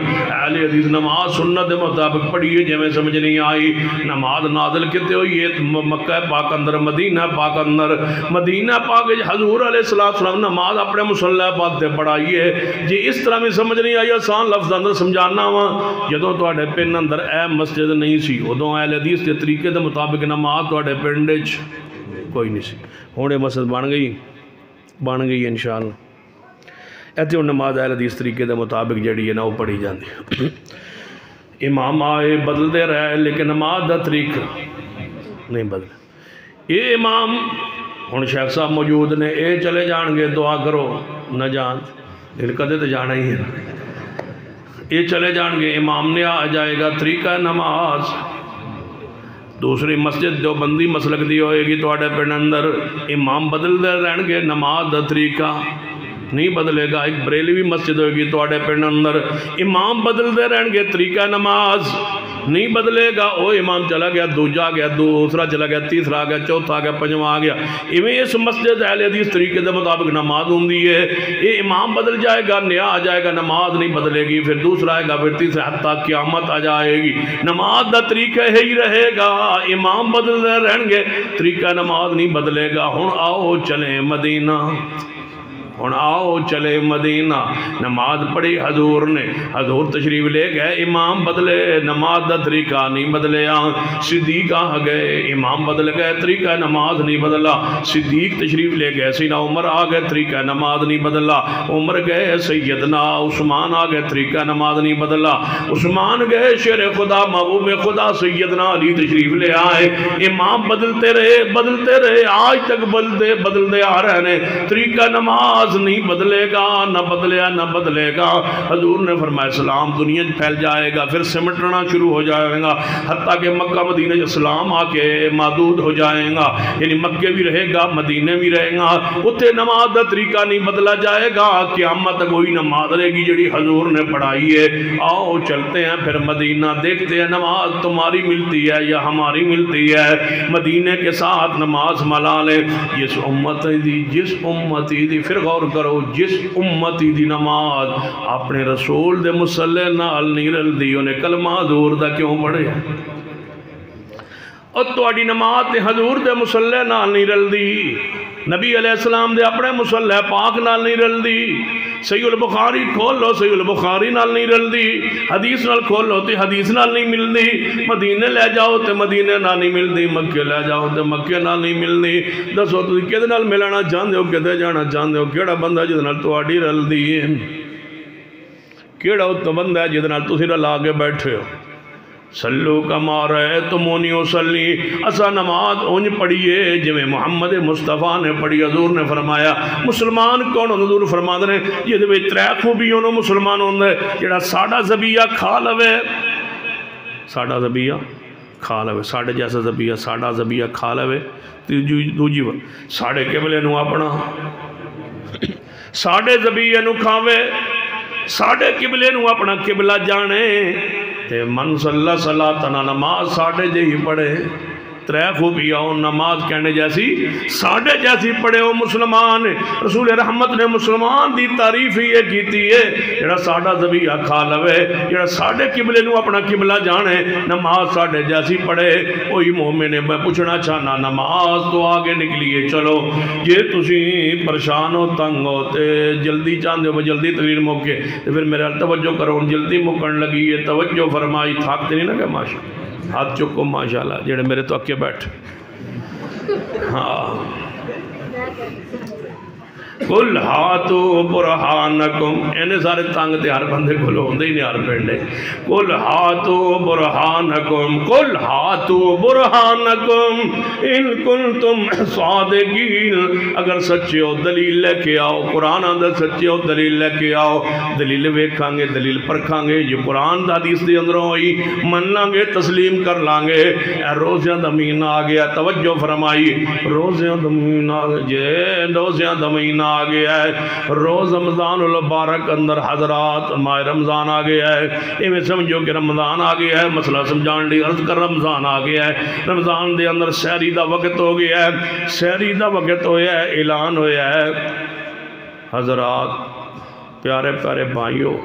اہل حدیث نماز سنت مطابق پڑھیے جیویں سمجھ نہیں آئی نماز نازل کتے ہوئی ہے مکہ پاک اندر مدینہ پاک اندر مدینہ پاک حضور علیہ السلام نماز اپنے مصلی پاک تے پڑھائیے جی اس طرح میں سمجھ نہیں آئی آسان لفظ اندر سمجھانا ہوا جدوں تواڈے پنڈ اندر اے مسجد نہیں سی ادوں اہل حدیث کے طریقے دے مطابق نماز تواڈے پنڈ وچ کوئی نہیں سی ہن مسجد بن گئی انشاءاللہ ایتھے نماز اہل حدیث طریقے دے مطابق جڑی ہے نا وہ پڑھی جاندی امام آئے بدلتے رہے لیکن نماز دا طریقہ نہیں بدلے یہ امام ہن شیخ صاحب موجود نے اے چلے جان گے دعا کرو نہ جان لیکن کدے تو جانا ہی ہے یہ چلے جان گے امام نے آ جائے گا طریقہ نماز دوسری مسجد جو بندی مسلک دی ہوئے گی تواڈے پنڈ اندر امام بدلتے رہن گے نماز دا طریقہ نہیں بدلے گا ایک بریلوی مسجد ہوگی تواڈے پنڈ اندر امام بدلتے رہن گے طریقہ نماز نہیں بدلے گا. وہ امام چلا گیا, دوجا گیا, دوسرا چلا گیا, تیسرا گیا, چوتھا گیا, پنجواں گیا. ایویں اس مسجد اہل حدیث طریقے دے مطابق نماز ہوندی ہے. یہ امام بدل جائے گا, نیا آ جائے گا, نماز نہیں بدلے گی. پھر دوسرا آئے گا, پھر تیسرا, حتیٰ قیامت آ جائے گی. نماز دا طریقہ ہی رہے گا, امام بدلتے رہیں گے, طریقہ نماز نہیں بدلے گا. ہن آؤ چلیں مدینہ, ہن آؤ چلے مدینہ. نماز پڑھی حضور نے, حضور تشریف لے گئے, امام بدلے, نماز دا طریقہ نہیں بدلیا. صدیق آ گئے, امام بدل گئے, طریقہ نماز نہیں بدلا. صدیق تشریف لے گئے, سیدنا عمر آ گئے, طریقہ نماز نہیں بدلا. عمر گئے, سیدنا عثمان آ گئے, طریقہ نماز نہیں بدلا. عثمان گئے, شیر خدا محبوب خدا سیدنا علی تشریف لے آئے, امام بدلتے رہے, آج تک بدلتے آ رہے ہیں. طریقہ نماز نہیں بدلے گا, نہ بدلیا نہ بدلے گا. حضور نے فرمایا اسلام دنیا پھیل جائے گا, پھر سمٹنا شروع ہو جائے گا, حتیٰ کہ مکہ مدینہ اسلام آ کے محدود ہو جائے گا. یعنی مکہ بھی رہے گا, مدینہ بھی رہے گا, اتنے نماز کا طریقہ نہیں بدلا جائے گا. قیامت تک وہی نماز رہے گی جڑی حضور نے پڑھائی ہے. آؤ چلتے ہیں پھر مدینہ, دیکھتے ہیں نماز تمہاری ملتی ہے یا ہماری ملتی ہے. مدینہ کے ساتھ نماز ملا لے. جس امتی دی پھر غور کرو, جس امتی دی نماز اپنے رسول دے مصلی نال نہیں رلدی, انہیں کلمہ حضور دا کیوں پڑھے؟ اور تواڈی نماز تے حضور دے مصلی نال نہیں رلدی, نبی علیہ السلام دے اپنے مصلی پاک نال نہیں رلدی. صحیح البخاری کھول لو, صحیح البخاری نال نہیں رلدی. حدیث نال کھول لو تے حدیث نال نہیں ملدی. مدینے لے جاؤ تے مدینے نال نہیں ملدی. مکے لے جاؤ تے مکے نال نہیں ملدی. دسو تسی کدے نال ملنا چاہندے ہو, کدے جانا چاہندے ہو؟ کیڑا بندہ جس نال تواڈی رلدی ہے؟ کیڑا او بندہ ہے جس نال تسی رلا کے بیٹھے ہو؟ سلو کما رأیتمونی اصلی. اسا نماز اونج پڑھیے جویں محمد مصطفیٰ نے پڑھی. حضور نے فرمایا مسلمان کون؟ حضور فرما دے یہ دے ترے خوبیوں نو مسلمان ہوندا ہے. جڑا ساڈا ذبیحہ کھا لوے, ساڈا ذبیحہ کھا لوے, ساڈے جیسا ذبیحہ ساڈا ذبیحہ کھا لوے. دوجی ساڈے قبلے نو اپنا, ساڈے ذبیحہ نو کھاوے, ساڈے قبلے نو اپنا قبلہ جانے. تے من صلی صلاتنا, نماز ساڑھے جے ہی پڑھے. ترے خوبیاں نماز کہنے جیسی ساڑھے جیسی پڑھے ہو مسلمان. رسول رحمت نے مسلمان دی تعریف ہی یہ کیتی ہے جڑا ساڑھا ذبیحہ کھا لوے, جڑا ساڑھے قبلے نو اپنا قبلہ جانے, نماز ساڑھے جیسی پڑھے. وہی مومن ہے. میں پوچھنا چاہنا, نماز تو آگے نکلیے چلو. یہ تسی پریشان ہو, تنگ ہو, تے جلدی چاہندے ہو جلدی تقریر موقع, تو پھر میرے توجہ کرو, جلدی مکن لگی ہے, توجہ فرمائی. تھاکتے نہیں نا کہ ماشاء ہاتھ چکو ماشاءاللہ جڑے میرے تو اکے بیٹھ. ہاں قل ہاتو برہانکم, اینے سارے تانگ تے ہر بندے کو لوندے ہی نہیں ہر پینڈے. قل ہاتو برہانکم, قل ہاتو برہانکم ان کنتم صادقین. اگر سچے ہو دلیل لے کے آؤ. قرآن اندر سچے ہو دلیل لے کے آؤ. دلیل ویکھاں گے, دلیل پرکھاں گے, جو قرآن دا حدیث دے اندروں ہوئی من لیں گے, تسلیم کر لیں گے. روزیاں دمین آ گیا, توجہ فرمائی. روزیاں دمین آ گیا, روزیاں دمین آ گیا ہے. روز رمضان المبارک اندر حضرات ماہ رمضان آ گیا ہے. یہ میں سمجھو کہ رمضان آ گیا ہے. مسئلہ سمجھان لی عرض کر, رمضان آ گیا ہے. رمضان دے اندر سحری دا وقت ہو گیا ہے. سحری دا وقت ہویا ہے, اعلان ہویا ہے. حضرات پیارے پیارے بھائیوں,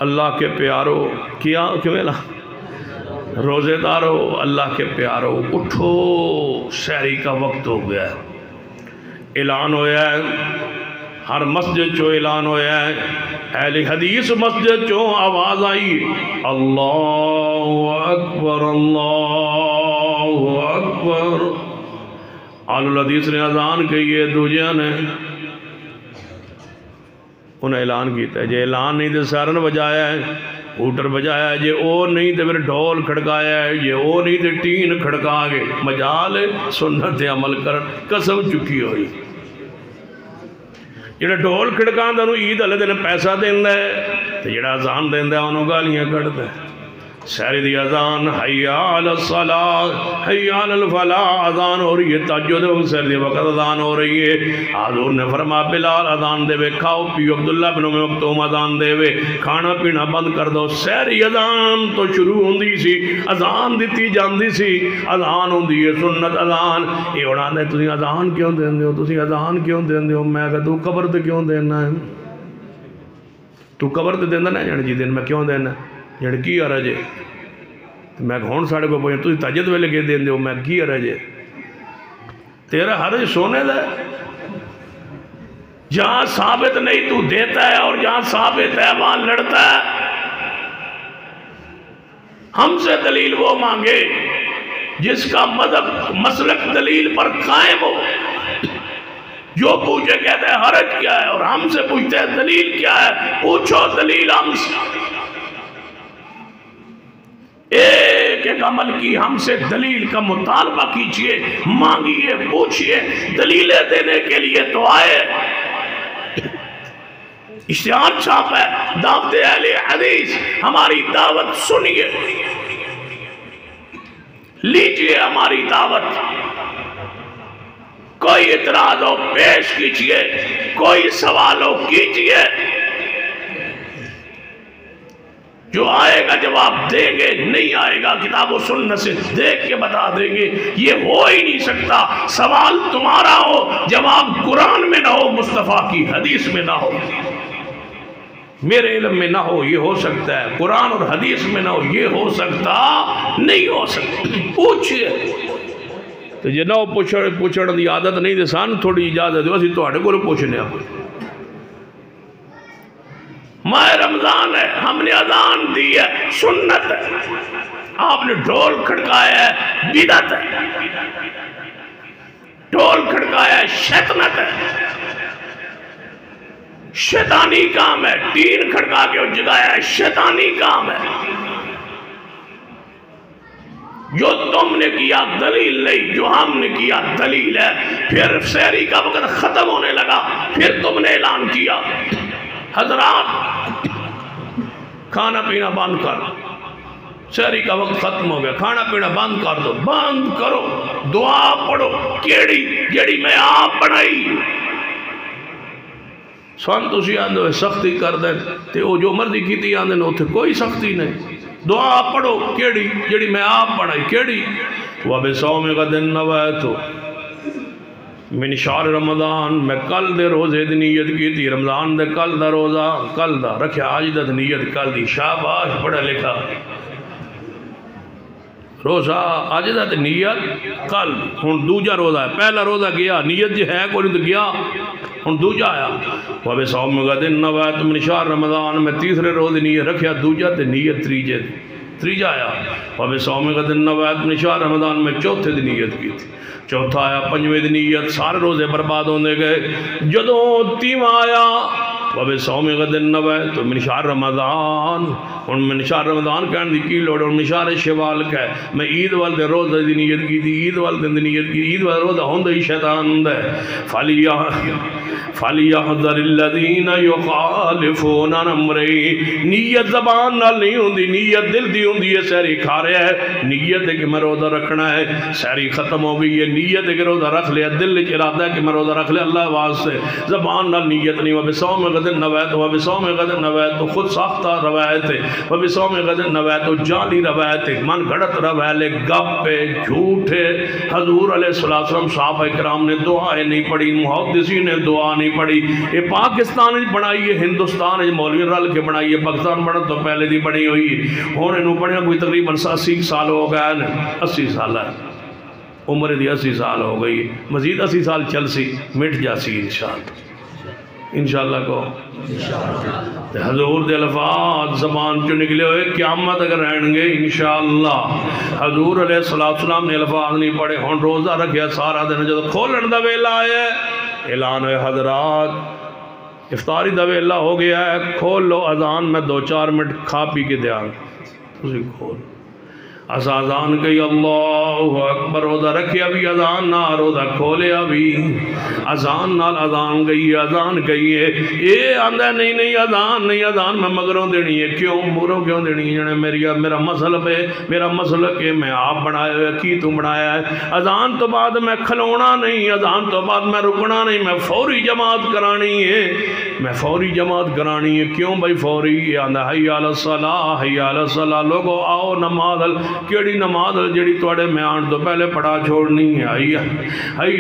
اللہ کے پیارو, کیا کیوں روزے دارو, اللہ کے پیارو, اٹھو, سحری کا وقت ہو گیا ہے. اعلان ہویا ہے, ہر مسجد چو اعلان ہویا ہے. اہل حدیث مسجد چو آواز آئی, اللہ اکبر اللہ اکبر. اہل الحدیث نے اذان کہی ہے, دوجیاں نے انہیں اعلان کیتا ہے. جے اعلان نہیں تو سارن بجایا ہے, ہوٹر بجایا ہے, جے او نہیں تو پھر ڈھول کھڑکایا ہے, جے او نہیں تو ٹین کھڑکا گے. مجال سنت عمل کر قسم چکی ہوئی. جڑا ڈھول کھڑکان دا انہوں عید والے دن پیسہ دیندا ہے, تے جڑا اذان دیندا ہے انہوں گالیاں کھڑتا ہے. سحری دی اذان حی علی الصلاۃ حی علی الفلاح اذان ہو رہی ہے، تہجد وقت سحر دی وقت اذان ہو رہی ہے۔ حضور نے فرمایا بلال اذان دے وے، کھاؤ پیو عبداللہ بن ام مکتوم اذان دے وے، کھانا پینا بند کر دو۔ سحری اذان تو شروع ہوندی سی، اذان دتی جاندی سی، اذان ہوندی ہے سنت اذان۔ اے ہونا نے تسی اذان کیوں دیندے ہو، تسی اذان کیوں دیندے ہو؟ میں کہ تو قبر تے کیوں دینا ہے؟ تو قبر تے دیندہ نہیں جانے جی دین میں کیوں دینا ہے؟ جڑ کی عرض ہے؟ میں کہ ہون ساڑھے کو پوچھیں تو تہجد ویلے کے دین دے ہو، میں کی عرض ہے؟ تیرا حرج سونے دے، جہاں ثابت نہیں تو دیتا ہے، اور جہاں ثابت ہے وہاں لڑتا ہے۔ ہم سے دلیل وہ مانگے جس کا مذہب مسلک دلیل پر قائم ہو، جو پوچھے کہتے ہیں حرج کیا ہے، اور ہم سے پوچھتے ہیں دلیل کیا ہے، پوچھو دلیل ہم سے۔ ایک ایک عمل کی ہم سے دلیل کا مطالبہ کیجئے، مانگیے، پوچھئے، دلیلیں دینے کے لیے تو آئے۔ اشتہار چھاپ ہے دعوت اہل حدیث، ہماری دعوت سنیے، لیجئے ہماری دعوت۔ کوئی اعتراض ہو پیش کیجئے، کوئی سوال ہو کیجئے، جو آئے گا جواب دیں گے، نہیں آئے گا کتاب و سنت سے دیکھ کے بتا دیں گے۔ یہ ہو ہی نہیں سکتا، سوال تمہارا ہو، جواب قرآن میں نہ ہو، مصطفیٰ کی حدیث میں نہ ہو، میرے علم میں نہ ہو۔ یہ ہو سکتا ہے قرآن اور حدیث میں نہ ہو، یہ ہو سکتا نہیں ہو سکتا۔ پوچھئے تو یہ نہ ہو پوچھڑ دی عادت نہیں دے سان تھوڑی اجازت ہے، اسی تو آٹھے کو پوچھنے آپ۔ ماہ رمضان ہے، ہم نے اذان دی ہے، سنت ہے، آپ نے ڈھول کھڑکایا ہے، بدعت ہے، ڈھول کھڑکایا ہے، شیطنت ہے، شیطانی کام ہے، ٹین کھڑکا کے جگایا ہے، شیطانی کام ہے۔ جو تم نے کیا دلیل نہیں، جو ہم نے کیا دلیل ہے۔ پھر سحری کا وقت ختم ہونے لگا، پھر تم نے اعلان کیا حضرات کھانا پینا بند کر، سحری کا وقت ختم ہو گیا، کھانا پینا بند کر دو، بند کرو، دعا پڑھو، کیڑی جڑی میں آپ بنائی۔ سوان تسی آندھو ہے سختی کر دیں تے وہ جو مرضی کی تھی آندھے نو تھے کوئی سختی نہیں، دعا پڑھو کیڑی جڑی میں آپ بنائی، کیڑی وَبِصَوْمِ غَدٍ نَوَيْتُ من شہر رمضان، میں کل دے روزے دی نیت کی تھی، رمضان دے کل دا روزہ، کل دا رکھے آج دا نیت کل دی، شاباش پڑھا لکھا، روزہ آج دا نیت کل، ہن دوجہ روزہ ہے، پہلا روزہ گیا، نیت جی ہے کوئی نہیں تو گیا، ہن دوجہ آیا وَبِصَوْمِ غَدٍ نَوَيْتُ مِنْ شَهْرِ رمضان، میں تیسرے روز نیت رکھیا، دوجہ تے نیت تریجہ آیا وَبِصَوْمِ غَدٍ نَوَيْتُ مِنْ شَهْرِ رمضان، میں چوتھے دی نیت کی تھی، چوتھا آیا پنجویں دی نیت، سارے روزے برباد ہونے گئے، جدوں تیمہ آیا وَبِصَوْمِ غَدٍ نَوَيْتُ مِنْ شَهْرِ رمضان، ان من شہر رمضان کہنے دی کی لوڑ، ان من شہر شوال کہے، میں عید والدے روزہ دی نیت کی تھی، عید والدے دی نیت کی، عید والدے روزہ ہوندہ ہی شیطان دے، فَلْيَحْذَرِ الَّذِينَ يُخَالِفُونَ عَنْ أَمْرِهِ، نیت زبان نال نہیں ہوندی، نیت دل دی ہوندی ہے، سحری کھا رہے ہے، نیت ہے کہ میں روزہ رکھنا ہے، سحری ختم ہو گئی ہے، نیت ہے کہ روزہ رکھ لیا، دل ارادہ ہے کہ میں روزہ رکھ لیا اللہ واسطے، زبان نال نیت نہیں، وَبِصَوْمِ غَدٍ نَوَيْتُ وَبِصَوْمِ غَدٍ نَوَيْتُ، خود ساختہ روایت ہے، وَبِصَوْمِ غَدٍ نَوَيْتُ جعلی روایت ہے، من گھڑت روایت، گپ ہے، جھوٹ ہے۔ حضور علیہ السلام صحابہ اکرام نے دعائیں نہیں پڑھی، محدثین نے دعا نہیں پڑھی، یہ پاکستان بنائی ہے، ہندوستان مولوی رل کے بنائی ہے، پاکستان بڑھن تو پہلے دی بنی ہوئی ہے، ہونے نو پڑھیا کوئی تقریباً 80 سال ہو گیا ہے، 80 سال ہے، عمر دی 80 سال ہو گئی، مزید 80 سال چل سی مٹ جاسی انشاءاللہ، انشاءاللہ کو حضور دے الفاظ زبان جو نکلے ہوئے قیامت اگر رہن گے انشاءاللہ۔ حضور علیہ السلام نے الفاظ نہیں پڑھے، ہون روزہ رکھیا سارا دن، جب کھولن دا ویلا آیا ہے اعلان ہوئے حضرات افطاری دا ویلا ہو گیا ہے، کھول لو اذان، میں 2-4 منٹ کھا پی کے دیا، تسی کھول اذان گئی اللہ اکبر روزہ رکھیا بھی اذان نہ روزہ کھولیا بھی اذان نال اذان گئی ہے اے آندہ نہیں اذان نہیں اذان میں مگروں دینی ہے کیوں موروں کیوں دینی ہے میرا مسئلہ پہ میرا مسئلہ کہ میں آپ بنایا ہے کی تو بنایا ہے اذان تو بعد میں کھلونا نہیں اذان تو بعد میں رکنا نہیں میں فوری جماعت کرانی ہے کیوں بھائی فوری آندہ حی علی الصلاح لوگو آؤ نماز کیڑی نماز جڑی توڑے میں آن تو پہلے پڑھا چھوڑنی ہے حی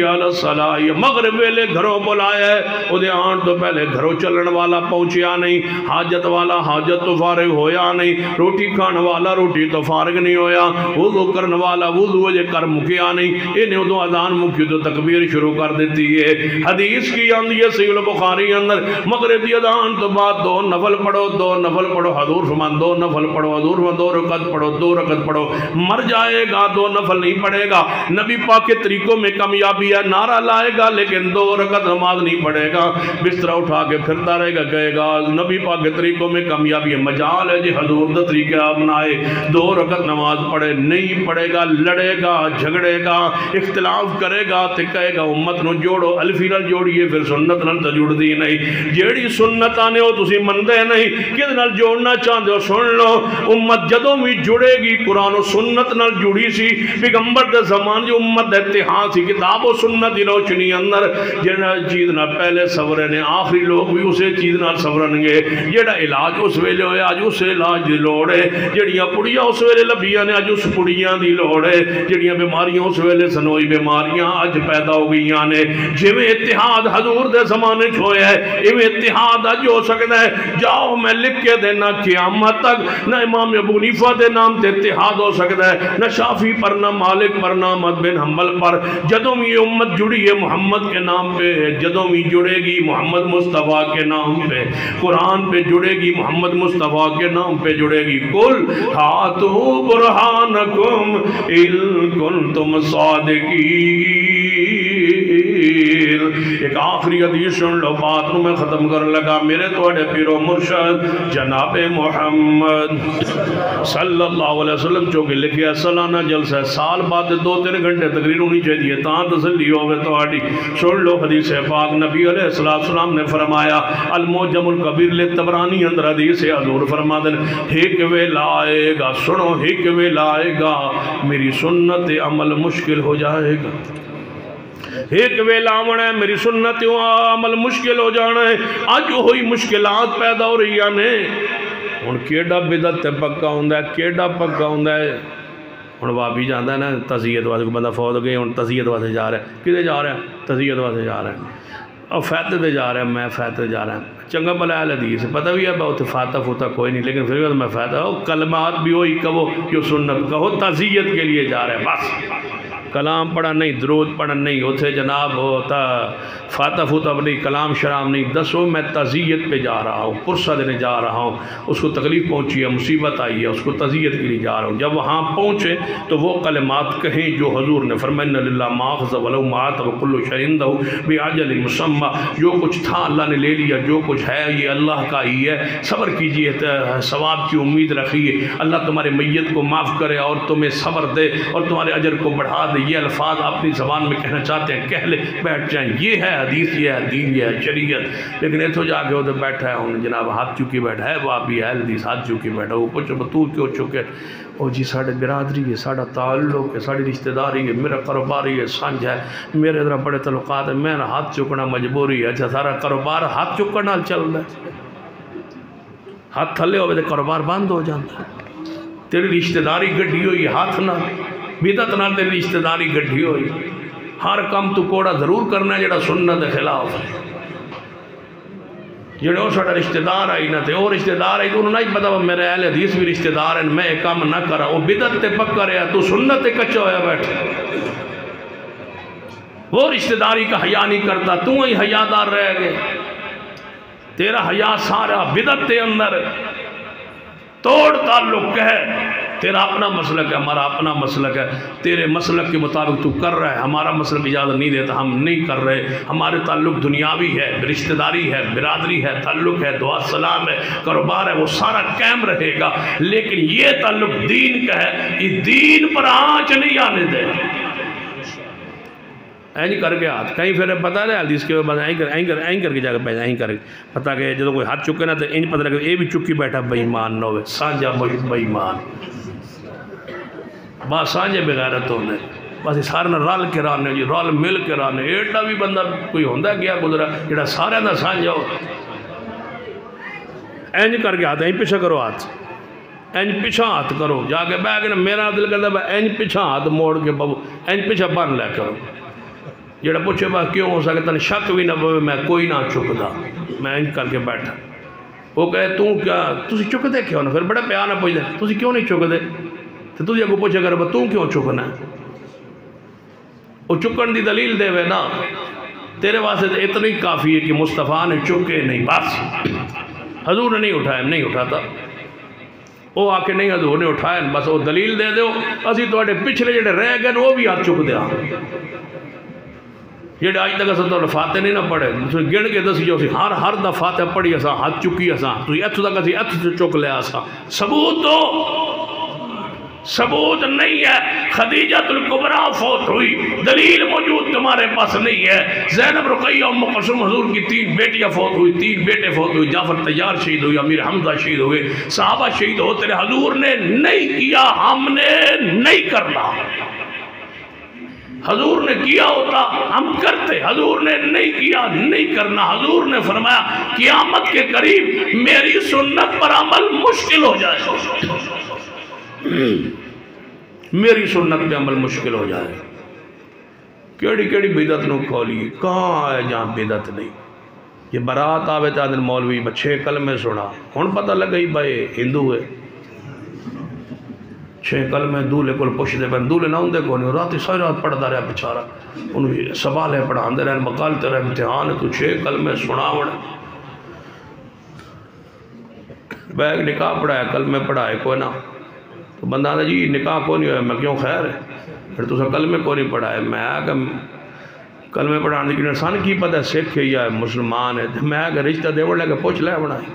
علی الصلاح یہ مغرب ویلے گھروں بلایا ہے او دے آن تو پہلے گھروں چلن والا پہنچیا نہیں حاجت والا حاجت تو فارغ ہویا نہیں روٹی کھان والا روٹی تو فارغ نہیں ہویا وضو کرن والا وضو جے کر مکیا نہیں انہیں ادو اذان مکی تو تکبیر شروع کر دیتی ہے حدیث کی آندی ہے صحیح البخاری اندر مغرب دی اذان تو بعد دو نفل پڑھو حضور فرمان دو نفل پڑھو حضور فرمان دو رکعت پڑھو مر جائے گا دو نفل نہیں پڑھے گا نبی پاک کے طریقوں میں کامیابی ہے نعرہ لائے گا لیکن دو رکعت نماز نہیں پڑھے گا بسترہ اٹھا کے پھرتا رہے گا کہے گا نبی پاک کے طریقوں میں کامیابی ہے مجال ہے جی حضور دا طریقہ اپنائے دو رکعت نماز پڑھے نہیں پڑھے گا لڑے گا جھگڑے گا اختلاف کرے گا تے کہے گا امت نو جوڑو الفی نال جوڑیے پھر سنت نال تا جوڑ دی نہیں جیڑی سنت آنے ہو تسی مندے نہیں کد نال جوڑنا چاہتے ہو سن لو امت جدوں بھی جڑے گی قرآن و سنت نال جڑی سی پیغمبر دے زمان جو امت دے اتحاد سی کتاب و سنت دی روشنی اندر جنہ چیز نہ پہلے سورے نے آخری لوگ بھی اسے چیز نہ سورن گے جڑا علاج اس ویلے ہوئے آج اس علاج دی لوڑ ہے جڑیاں پڑیاں اس ویلے لبیاں نے آج اس پڑیاں دی لوڑ ہے جڑیاں بیماریاں اس ویلے سنوئی بیماریاں آج پیدا ہو گئیاں نے جویں اتحاد حضور دے زمانے چھوئے ہے ایویں اتحاد آج ہو سکتا ہے جاؤ میں لکھ کے دینا قیامت تک نہ امام ابو حنیفہ دے نام تے اتحاد ہو سکتا ہے نہ شافی پر نہ مالک پر نہ احمد بن حنبل پر جدوں یہ امت جڑی ہے محمد کے نام پہ جدوں بھی جڑے گی محمد مصطفیٰ کے نام پہ قرآن پہ جڑے گی محمد مصطفیٰ کے نام پہ جڑے گی قل ہاتو برہانکم ان کنتم صادقین ایک آخری حدیث سن لو بات میں ختم کر لگا میرے توڑے پیر و مرشد جناب محمد صلی اللہ علیہ وسلم چونکہ لکھیا سالانہ جلسہ سال بعد 2-3 گھنٹے تقریر ہونی چاہیے تاں تسلی ہوگے توڑی سن لو حدیث پاک نبی علیہ السلام نے فرمایا الموجم الکبیر لطبرانی اندر حدیث حضور فرما دن ایک ویلا آئے گا سنو ایک ویلا آئے گا میری سنت عمل مشکل ہو جائے گا ایک ویلا آمنا ہے میری سنت عمل مشکل ہو جانا ہے آج ہوئی مشکلات پیدا ہو رہی ہیں ان کیڑا بدت پکا ہوندہ ہے کیڑا پکا ہوندہ ہے ان واپی جاندہ ہے نا تزیت واسے کو بندہ فوت گئے ان تزیت واسے جا رہے ہیں کدھے جا رہے ہیں تزیت واسے جا رہے ہیں اور فیتے دے جا رہے ہیں میں فیتے جا رہا ہیں چنگا بلا اہل حدیث پتہ بھی ہے بہت فاتح فوتہ کوئی نہیں لیکن پھر بھی میں فیتے کلمات بھی ہوئی کہو جو سنت کہو تزیت کے لیے جا رہے ہیں بس کلام پڑھا نہیں درود پڑھا نہیں اتھے جناب ہوتا فاتح فوتہ نہیں کلام شرام نہیں دسو میں تزیت پہ جا رہا ہوں پرسہ دینے جا رہا ہوں اس کو تکلیف پہنچی ہے مصیبت آئی ہے اس کو تزیت کے لیے جا رہا ہوں جب وہاں پہنچے تو وہ کلمات کہیں جو حضور نے فرمائن للہ ماخذ ولو معات وکل شرندہ بعجل مسمى جو کچھ تھا اللہ نے لے لیا جو کچھ ہے یہ اللہ کا ہی ہے صبر کیجئے ثواب کی امید رکھیے اللہ تمہارے میت کو معاف کرے اور تمہیں صبر دے اور تمہارے اجر کو بڑھا دے یہ الفاظ اپنی زبان میں کہنا چاہتے ہیں کہہ لے بیٹھ جائیں یہ ہے حدیث یہ ہے دین یہ ہے شریعت لیکن ایتھو جا کے ادھر بیٹھا ہے انہیں جناب ہاتھ چوکی بیٹھا ہے وہ آپ بھی ہے حدیث ہاتھ چوکی بیٹھا وہ پوچھو تو کیوں چکے او جی ساڑھے برادری ہے ساڑھا تعلق ہے ساڑھی رشتہ داری ہے میرا کاروباری ہے سانجھ ہے میرے ادھر بڑے تعلقات ہیں میں ہاتھ چکنا مجبوری ہے اچھا سارا کاروبار ہاتھ چکنا چل رہا ہے ہاتھ تھلے ہوئے تو کاروبار بند ہو جاتا ہے تیری رشتہ داری گڈھی ہوئی ہاتھ نہ بدعت نال تیری رشتہ داری گڈھی ہوئی ہر کام تو کوڑا ضرور کرنا ہے جڑا سنت کے خلاف ہے جڑے وہ ساڑھا رشتہ دار آئی نہ تھے وہ رشتہ دار آئی تو انہوں نے پتا وہ میرے اہل حدیث بھی رشتہ دار ہیں میں ایک کام نہ کرا وہ بدعت تے پکا رہا تو سنت تے کچا ہویا بیٹھا وہ رشتہ داری کا حیا نہیں کرتا تو ہی حیادار رہ گئے تیرا حیا سارا بدعت تے اندر توڑ تعلق ہے تیرا اپنا مسلک ہے، ہمارا اپنا مسلک ہے، تیرے مسلک کے مطابق تو کر رہا ہے، ہمارا مسلک اجازت نہیں دیتا، ہم نہیں کر رہے، ہمارے تعلق دنیاوی ہے، رشتہ داری ہے، برادری ہے، تعلق ہے، دعا سلام ہے، کاروبار ہے، وہ سارا قائم رہے گا، لیکن یہ تعلق دین کا ہے، یہ دین پر آنچ نہیں آنے دے۔ این کر کے ہاتھ کہیں پھر پتہ ہے حدیث کے بعد این کر کے جا کے بیٹھا، این کر کے پتہ کہ جب کوئی ہاتھ چکے نا تو این پتہ لگے یہ بھی چکی بیٹھا بے ایمان نہ ہوئے، سانجا بے ایمان، بس سانجے بغیرت ہونے، بس سارے نہ رل کے رانے جی، رل مل کے رانے، ایڈا بھی بندہ کوئی ہوندہ گیا گزرا جڑا سارے نہ سانجا ہو۔ این کر کے ہاتھ این پیچھے کرو، ہاتھ این پیچھا ہاتھ کرو، جا کے بہ کے میرا دل کرتا ہے این پیچھا ہاتھ موڑ کے بابو این پیچھا بن لے کرو، جڑا پوچھے بات کیوں ہو سکتا ہے شک بھی نہ پوے میں کوئی نہ چکدا، میں این کر کے بیٹھا، وہ کہے تو کیا تسی چکدے کیوں نہ، پھر بڑا پیار نہ پوچھ دے تسی کیوں نہیں چکدے، تو تجھے کو پوچھے کر تو کیوں چکنا ہے، وہ چکن دی دلیل دے وے نا، تیرے واسطے اتنی کافی ہے کہ مصطفیٰ نے چکے نہیں، بس حضور نے نہیں اٹھایا، نہیں اٹھاتا، وہ آ کے نہیں حضور نے اٹھایا، بس وہ دلیل دے دو، اسی تو پچھلے جڑے رہ گئے وہ بھی ہاتھ چک دیا، جڑے آج تک اساں تو فاتح نہیں نہ پڑھے، گن کے دسی جو ہر دا فاتح پڑھی اساں ہاتھ چکی اساں، تو ایتھو تک اسی ایتھو چک لیا اساں، ثبوت دو، ثبوت نہیں ہے، خدیجۃ الکبریٰ فوت ہوئی، دلیل موجود تمہارے پاس نہیں ہے، زینب رقیہ ام کلثوم حضور کی 3 بیٹیاں فوت ہوئی، 3 بیٹے فوت ہوئی، جعفر طیار شہید ہوئی، امیر حمزہ شہید ہوئے، صحابہ شہید ہو، تیرے حضور نے نہیں کیا، ہم نے نہیں کرنا، حضور نے کیا ہوتا ہم کرتے، حضور نے نہیں کیا نہیں کرنا، حضور نے فرمایا قیامت کے قریب میری سنت پر عمل مشکل ہو جائے، میری سنت پہ عمل مشکل ہو جائے، کیڑی کیڑی بدعت نو کھولی، کہاں ہے جہاں بدعت نہیں، یہ برات آوے تا دن مولوی بچے کلمے سنا، ہون پتہ لگ گئی بھائی ہندو ہے، 6 کلمے دولے کل پوشتے پہن، دولے نہ ہوندے کونی، راتی ساری رات پڑھتا رہا بچارا، انہوں سوالے پڑھاندے رہے، مقالتے رہے، امتحان تو 6 کلمے سناوڑ، بیگ نکاح پڑھایا کلمے پڑھائے کوئی نہ، تو بندہ آدھا جی نکاح کونی ہوئے، میں کیوں خیر ہے، پھر تو سا کلمے کونی پڑھائے، میں آگا کلمے پڑھانے کی انسان کی پتہ ہے سکھ ہے یا مسلمان ہے، میں آگا رشتہ دیوڑ لے کے پوچھ لے بڑھائی،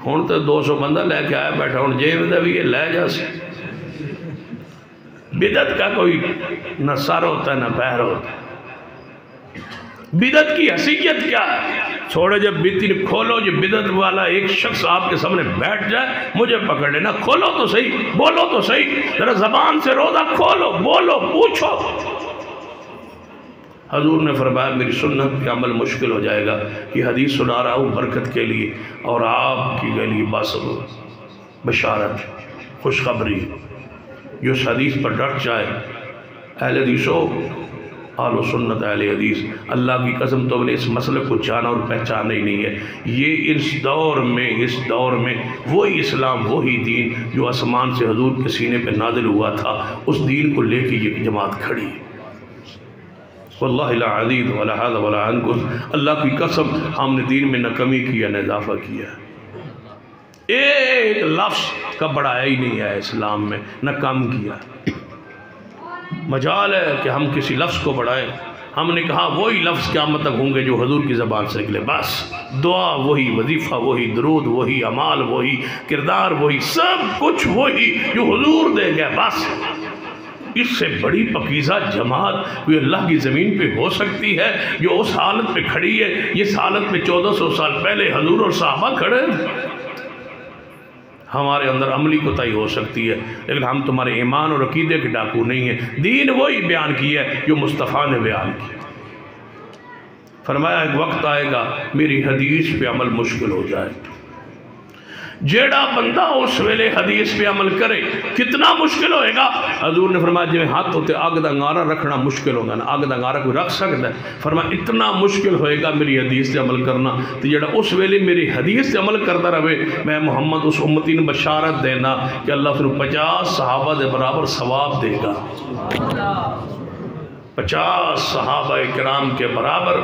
ہون تو 200 بندہ لے کے آیا بیٹھا، ہون جیب دے بھی یہ لے جا سے، بدعت کا کوئی نہ سر ہوتا ہے نہ پیر ہوتا ہے، بدعت کی حیثیت کیا ہے، چھوڑے جب بیتین کھولو، جب بدعت والا ایک شخص آپ کے سامنے بیٹھ جائے مجھے پکڑ لینا، کھولو تو صحیح، بولو تو صحیح، ذرا زبان سے روزہ کھولو، بولو، پوچھو، حضور نے فرمایا میری سنت پہ عمل مشکل ہو جائے گا، یہ حدیث سنا رہا ہوں برکت کے لیے اور آپ کی گلی بشارت خوشخبری، جو اس حدیث پر ڈٹ جائے، اہل حدیثو، اہل و سنت اہل حدیث، اللہ کی قسم تو نے اس مسئلے کو جانا اور پہچانا ہی نہیں ہے، یہ اس دور میں وہی اسلام وہی دین جو آسمان سے حضور کے سینے پہ نازل ہوا تھا، اس دین کو لے کے یہ جماعت کھڑی ہے، واللہ لا عدید ولا حاد ولا عنکس، اللہ کی قسم ہم نے دین میں نہ کمی کیا نہ اضافہ کیا، ایک لفظ کا بڑھایا ہی نہیں ہے اسلام میں، نہ کم کیا، مجال ہے کہ ہم کسی لفظ کو بڑھائیں، ہم نے کہا وہی لفظ قیامت تک ہوں گے جو حضور کی زبان سے نکلے، بس دعا وہی، وظیفہ وہی، درود وہی، اعمال وہی، کردار وہی، سب کچھ وہی جو حضور دے گئے، بس اس سے بڑی پکیزہ جماعت کوئی اللہ کی زمین پہ ہو سکتی ہے جو اس حالت پہ کھڑی ہے، یہ حالت پہ 1400 سال پہلے حضور اور صحابہ کھڑے ہیں، ہمارے اندر عملی کوتاہی ہو سکتی ہے، لیکن ہم تمہارے ایمان اور عقیدے کے ڈاکو نہیں ہیں، دین وہی بیان کی ہے جو مصطفیٰ نے بیان کی، فرمایا ایک وقت آئے گا میری حدیث پہ عمل مشکل ہو جائے، جیڑا بندہ اس ویلے حدیث پہ عمل کرے کتنا مشکل ہوئے گا، حضور نے فرمایا جی ہاتھ ہوتے آگ دا انگارہ رکھنا مشکل ہوگا نا، آگ دا انگارہ کوئی رکھ سکتا ہے، فرمایا اتنا مشکل ہوئے گا میری حدیث سے عمل کرنا، تو جیڑا اس ویلے میری حدیث سے عمل کرتا رہے، میں محمد اس امتی نے بشارت دینا کہ اللہ پھر 50 صحابہ دے برابر ثواب دے گا، 50 صحابہ کرام کے برابر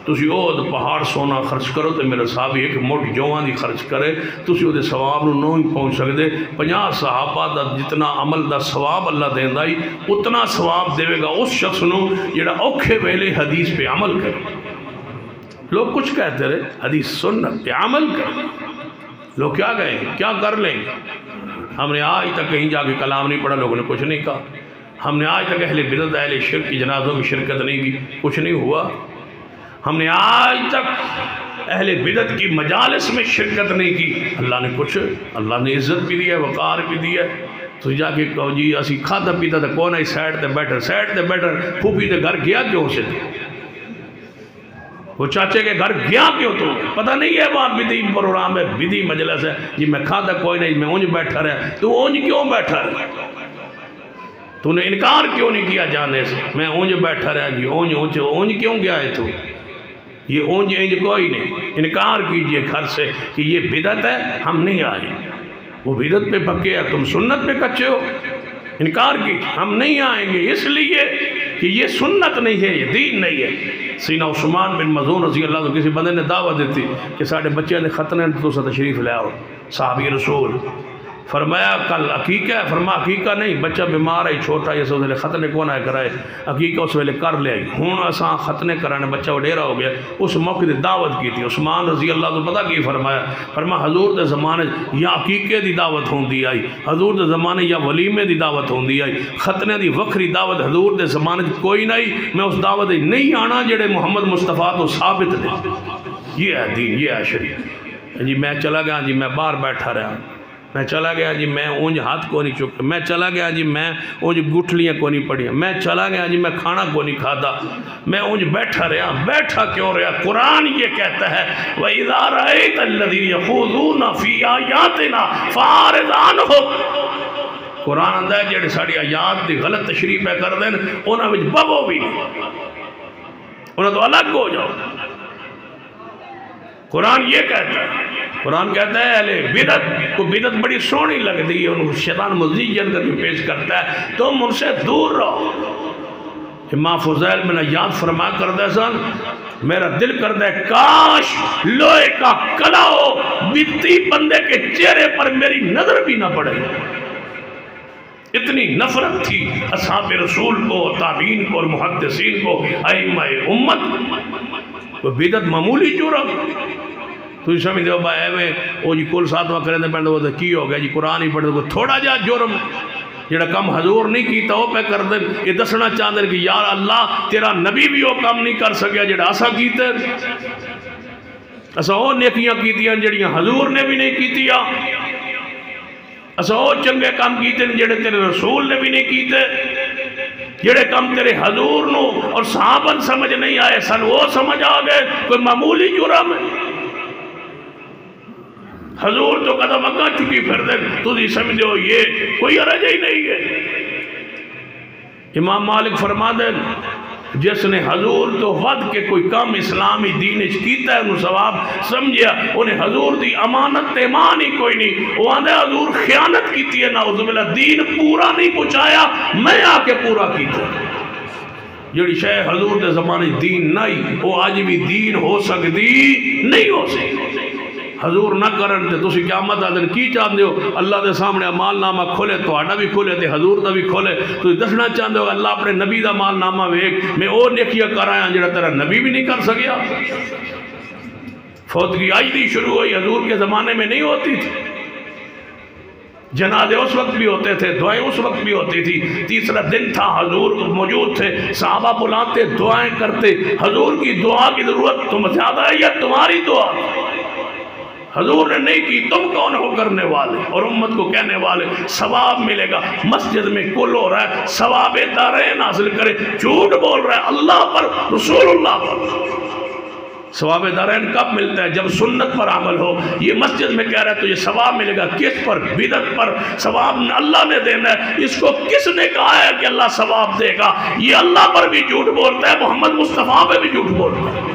تسی اوہ پہاڑ سونا خرچ کرو تو میرا صحابی ایک موٹ جوان دی خرچ کرے تسی اوہ ثواب نو ہی پہنچ سکتے 50 صحابہ دا جتنا عمل دا ثواب اللہ دین دائی اتنا ثواب دے گا اس شخص نو جڑا اوکھے ویلے حدیث پہ عمل کرے. لوگ کچھ کہتے رہے حدیث سنت پہ عمل کرے. لوگ کیا گئے کیا کر لیں گے؟ ہم نے آج تک کہیں جا کے کلام نہیں پڑھا، لوگوں نے کچھ نہیں کہا. ہم نے آج تک اہل بدعت اہل شرک کی جنازوں میں شرکت نہیں کی، کچھ نہیں ہوا. ہم نے آج تک اہل بدعت کی مجالس میں شرکت نہیں کی، اللہ نے کچھ، اللہ نے عزت بھی دیا، وقار بھی دیا. تو جا کے کہو جی اسی کھاتا پیتا تھا کون ہے سائڈ تے بیٹر پھوپھی تے گھر گیا کیوں سے تھے؟ وہ چاچے کے گھر گیا کیوں تو؟ پتہ نہیں ہے وہاں بدی پروگرام ہے، بدی مجلس ہے جی میں کھاتا کوئی نہیں، میں اونج بیٹھا رہا. تو اونج کیوں بیٹھا رہا؟ تو نے انکار کیوں نہیں کیا جانے سے؟ میں اونج بیٹھا رہا جی، اونج کیوں گیا ہے تو؟ یہ اونج کوئی نہیں. انکار کیجئے گھر سے کہ یہ بدعت ہے، ہم نہیں آئے. وہ بدعت پہ پکے ہے، تم سنت پہ کچے ہو. انکار کیجئے ہم نہیں آئیں گے اس لیے کہ یہ سنت نہیں ہے، یہ دین نہیں ہے. سینہ عثمان بن مظعون رضی اللہ عنہ کسی بندے نے دعوت دیتی کہ ساڑھے بچے نے ختنے تو سا تشریف لے آؤ. صحابی رسول فرمایا کل عقیقہ ہے؟ فرمایا عقیقہ نہیں، بچہ بیمار ہے چھوٹا، یہ سو دلے ختنے کون آئے کرائے، عقیقہ اس ویلے کر لے آئی. ہون اساں ختنے کرانے بچہ وڈیرا ہو گیا. اس موقع دے دعوت کی تھی. عثمان رضی اللہ عنہ پتہ کی فرمایا؟ فرمایا حضور دے زمانے یا عقیقے دی دعوت ہوں دی آئی، حضور دے زمانے یا ولیمے دی دعوت ہوں دی آئی، ختنے دی وکری دعوت حضور دے زمانے کوئی نہیں. میں اس دعوت نہیں آنا جڑے محمد مصطفیٰ تو ثابت دے. یہ ہے دین، یہ ہے شریعت. جی میں چلا گیا جی میں باہر بیٹھا رہا، میں چلا گیا جی میں اونج ہاتھ کو نہیں چکا، میں چلا گیا جی میں اونج گٹھلیاں کو نہیں پڑھیا، میں چلا گیا جی میں کھانا کو نہیں کھاتا، میں اونج بیٹھا رہا. بیٹھا کیوں رہا؟ قرآن یہ کہتا ہے وَإِذَا رَأَيْتَ الَّذِينَ يَخُوضُونَ فِي آيَاتِنَا فَأَعْرِضْ عَنْهُمْ. قرآن آندا ہے جڑے ساڈی آیات دی غلط تشریح پہ کر دین انہاں وچ ببو بھی نہیں، انہاں تو الگ ہو جاؤ. قرآن یہ کہتا ہے، قرآن کہتا ہے اہل بدعت کو بدعت بڑی سونی لگتی ہے، انہوں شیطان مزید کر کے پیش کرتا ہے، تم ان سے دور رہو. امام فضیل بن عیاض فرما کرتا سن میرا دل کرتا ہے کاش لوہے کا کلا ہو، بدعتی بندے کے چہرے پر میری نظر بھی نہ پڑے. اتنی نفرت تھی اصحاب رسول کو، تابعین کو اور محدثین کو، ائمہ امت. وہ بدعت معمولی جرم تو سمجھ دو بھائی ایویں وہ جی کل ساتھ وقت کرنے پہنتے وہ کی ہو گیا جی قرآن ہی پڑھتے کوئی تھوڑا جا جرم جڑا کم حضور نہیں کیتا وہ پہ کر دیں. یہ دسنا چاہتے ہیں کہ یار اللہ تیرا نبی بھی وہ کم نہیں کر سکیا جڑا اسا کیتے، اسا وہ نیکیاں کیتیاں جڑیاں حضور نے بھی نہیں کیتیا، اسا وہ چنگے کام کیتے جڑے تیرے رسول نے بھی نہیں کیتے، جڑے کم تیرے حضور نو اور صحابن سمجھ نہیں آئے سن وہ سمجھ آگئے. کوئی معمولی جرم ہے؟ حضور تو قدم اگا چکی پھر دیں تو دی سمجھو یہ کوئی عرض ہی نہیں ہے. امام مالک فرما دیں جس نے حضور تو ود کے کوئی کام اسلامی دین اچ کیتا ہے انہوں ثواب سمجھیا، انہیں حضور دی امانت ایمان ہی کوئی نہیں. وہ آندھے حضور خیانت کیتی ہے، نعوذ باللہ دین پورا نہیں پہنچایا، میں آ کے پورا کیتا. جڑی شے حضور دے زمانے دین نہیں وہ آج بھی دین ہو سکتی نہیں ہو سکتی. حضور نہ کرن تے تسی قیامت دا دن کی چاہندے ہو اللہ دے سامنے مال نامہ کھولے تہاڈا بھی کھولے تے حضور دا بھی کھولے. تسی دسنا چاہندے ہو اللہ اپنے نبی دا مال نامہ ویکھ میں او نیکیاں کرایا جڑا تیرا نبی بھی نہیں کر سکیا. فوتگی آج دی شروع ہوئی، حضور کے زمانے میں نہیں ہوتی تھی. جنازے اس وقت بھی ہوتے تھے، دعائیں اس وقت بھی ہوتی تھی. تیسرا دن تھا حضور موجود تھے، صحابہ بلاتے دعائیں کرتے. حضور کی دعا کی ضرورت تم زیادہ ہے یا تمہاری دعا؟ حضور نے نہیں کی، تم کون ہو کرنے والے اور امت کو کہنے والے. ثواب ملے گا. مسجد میں کل ہو رہا ہے ثواب دارین حاصل کرے، جھوٹ بول رہا ہے اللہ پر رسول اللہ پر. ثواب دارین کب ملتا ہے؟ جب سنت پر عمل ہو. یہ مسجد میں کہہ رہا ہے تو یہ ثواب ملے گا کس پر؟ بدعت پر. ثواب اللہ نے دینا ہے. اس کو کس نے کہا ہے کہ اللہ ثواب دے گا؟ یہ اللہ پر بھی جھوٹ بولتا ہے، محمد مصطفیٰ پہ بھی جھوٹ بولتا ہے.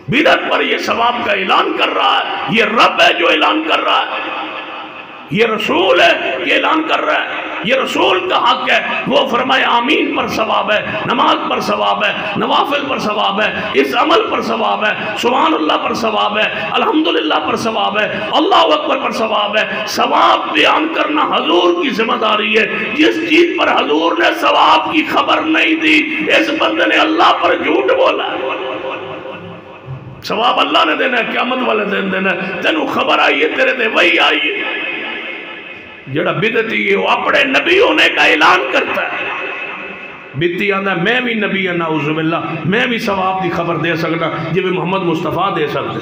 بدعت پر یہ ثواب کا اعلان کر رہا ہے. یہ رب ہے جو اعلان کر رہا ہے، یہ رسول ہے یہ اعلان کر رہا ہے. یہ رسول کا حق ہے، وہ فرمائے آمین پر ثواب ہے، نماز پر ثواب ہے، نوافل پر ثواب ہے، اس عمل پر ثواب ہے، سبحان اللہ پر ثواب ہے، الحمدللہ پر ثواب ہے، اللہ اکبر پر ثواب ہے۔ ثواب بیان کرنا حضور کی ذمہ داری ہے۔ جس چیز پر حضور نے ثواب کی خبر نہیں دی، اس بندے نے اللہ پر جھوٹ بولا ہے۔ ثواب اللہ نے دینا ہے، قیامت والے دن دینا ہے، تینوں خبر آئی ہے، تیرے تے وہی آئی ہے۔ جڑا بدعتی ہے وہ اپنے نبی ہونے کا اعلان کرتا ہے۔ بدعتی آتا ہے میں بھی نبی ہوں، نعوذ باللہ، میں بھی ثواب کی خبر دے سکتا جب محمد مصطفیٰ دے سکتے۔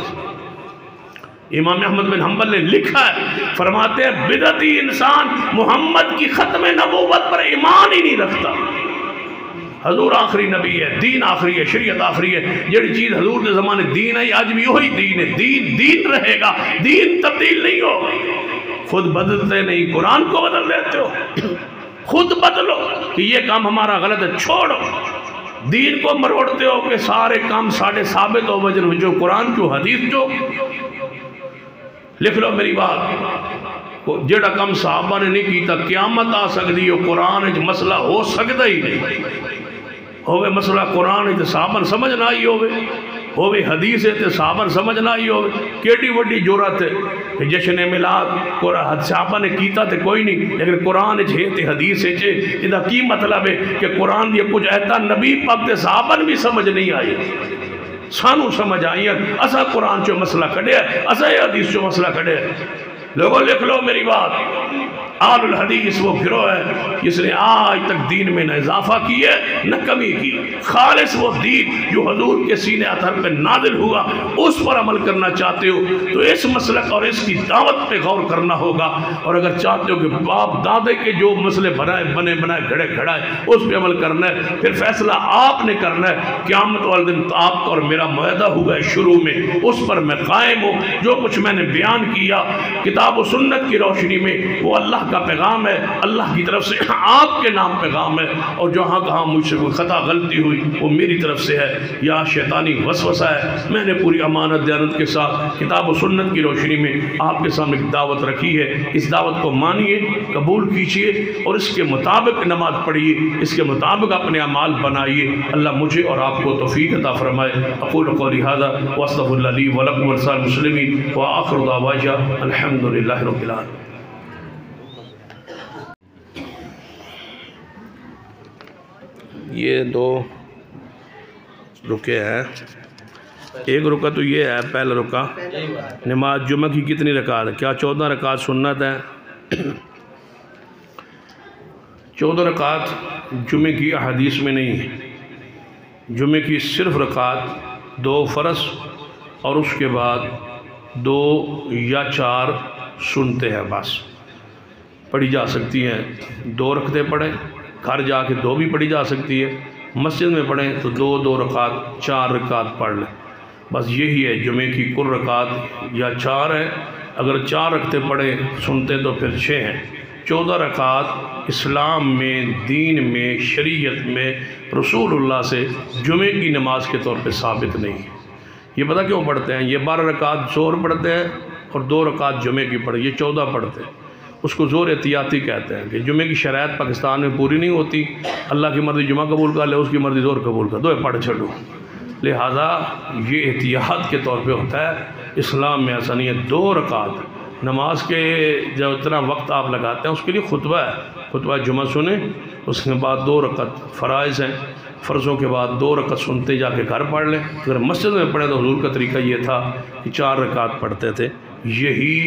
امام احمد بن حنبل نے لکھا ہے، فرماتے ہیں بدعتی انسان محمد کی ختم نبوت پر ایمان ہی نہیں رکھتا۔ حضور آخری نبی ہے، دین آخری ہے، شریعت آخری ہے۔ جڑی چیز حضور کے زمانے دین ہے آج بھی وہی دین ہے، دین رہے گا، دین تبدیل نہیں ہوگا۔ خود بدلتے نہیں، قرآن کو بدل دیتے ہو، خود بدلو کہ یہ کام ہمارا غلط ہے، چھوڑو۔ دین کو مروڑتے ہو کہ سارے کام ساڑھے ثابت ہو وجن جو قرآن جو حدیث جو۔ لکھ لو میری بات، جڑا کم صحابہ نے نہیں کیتا قیامت آ سکتی ہو، قرآن ایک مسئلہ ہو سکتا ہی نہیں ہوئے۔ مسئلہ قرآن ہے تو صحابہ سمجھ نہ آئی ہوئے، حدیث ہے تو صحابہ سمجھ نہ آئی ہوئے۔ کیٹی وڈی جورت ہے کہ جشن میلاد صحابہ نے کیتا تو کوئی نہیں، لیکن قرآن ہے تو حدیث ہے، یہ کی مطلب ہے کہ قرآن یہ کچھ ایتا نبی پاک تے صحابہ بھی سمجھ نہیں آئی، سانو سمجھ آئی ہے۔ اسا قرآن چو مسئلہ کھڑے ہے، اسا حدیث چو مسئلہ کھڑے ہے۔ لوگوں لکھ لو میری بات، آل الحدیث وہ گروہ ہے جس نے آج تک دین میں نہ اضافہ کی ہے نہ کمی کی۔ خالص وہ دین جو حضور کے سینے اطہر پہ نازل ہوا اس پر عمل کرنا چاہتے ہو تو اس مسلک اور اس کی دعوت پہ غور کرنا ہوگا، اور اگر چاہتے ہو کہ باپ دادے کے جو مسئلے بنے گھڑے گھڑائے اس پہ عمل کرنا ہے، پھر فیصلہ آپ نے کرنا ہے۔ قیامت والے دن آپ کا اور میرا معاہدہ ہوا ہے شروع میں، اس پر میں قائم ہوں۔ جو کچھ میں نے بیان کیا کتاب و سنت کی روشنی میں وہ اللہ کا پیغام ہے، اللہ کی طرف سے آپ کے نام پیغام ہے، اور جہاں کہاں مجھ سے کوئی خطا غلطی ہوئی وہ میری طرف سے ہے یا شیطانی وسوسہ ہے۔ میں نے پوری امانت دیانت کے ساتھ کتاب و سنت کی روشنی میں آپ کے سامنے دعوت رکھی ہے۔ اس دعوت کو مانیے، قبول کیجیے اور اس کے مطابق نماز پڑھیے، اس کے مطابق اپنے اعمال بنائیے۔ اللہ مجھے اور آپ کو توفیق عطا فرمائے۔ اقول قولی ھذا واستغفر اللہ لی ولکم ولسائر المسلمین وآخر دعوانا الحمدللہ رب العالمین۔ یہ دو رکے ہیں، ایک رکعہ تو یہ ہے پہلا رکعہ۔ نماز جمعہ کی کتنی رکعت ہے؟ کیا 14 رکعت سنت ہے؟ 14 رکعت جمعہ کی احادیث میں نہیں ہے۔ جمعہ کی صرف رکعت 2 فرض اور اس کے بعد 2 یا 4 سنتے ہیں، بس پڑھی جا سکتی ہیں۔ 2 رکعتیں پڑھیں، گھر جا کے 2 بھی پڑھی جا سکتی ہے، مسجد میں پڑھیں تو 2 رکعت 4 رکعت پڑھ لیں، بس یہی ہے جمعہ کی کل رکعت یا 4 ہے۔ اگر 4 رکعتیں پڑھیں سنتے تو پھر 6 ہیں۔ 14 رکعت اسلام میں، دین میں، شریعت میں رسول اللہ سے جمعہ کی نماز کے طور پہ ثابت نہیں ہے۔ یہ پتہ کیوں پڑھتے ہیں؟ یہ 12 رکعت ظہر پڑھتے ہیں اور 2 رکعت جمعہ کی پڑھتے ہیں، یہ 14 پڑھتے ہیں۔ اس کو زور احتیاطی کہتے ہیں کہ جمعہ کی شرائط پاکستان میں پوری نہیں ہوتی، اللہ کی مرضی جمعہ قبول کر لے، اس کی مرضی زور قبول کر دو، پڑھ چھڑو۔ لہذا یہ احتیاط کے طور پہ ہوتا ہے، اسلام میں ایسا نہیں ہے۔ 2 رکعت نماز کے جو اتنا وقت آپ لگاتے ہیں اس کے لیے خطبہ ہے، خطبہ جمعہ سنیں، اس کے بعد 2 رکعت فرائض ہیں، فرضوں کے بعد 2 رکعت سنتے جا کے گھر پڑھ لیں۔ اگر مسجد میں پڑھیں تو حضور کا طریقہ یہ تھا کہ 4 رکعت پڑھتے تھے، یہی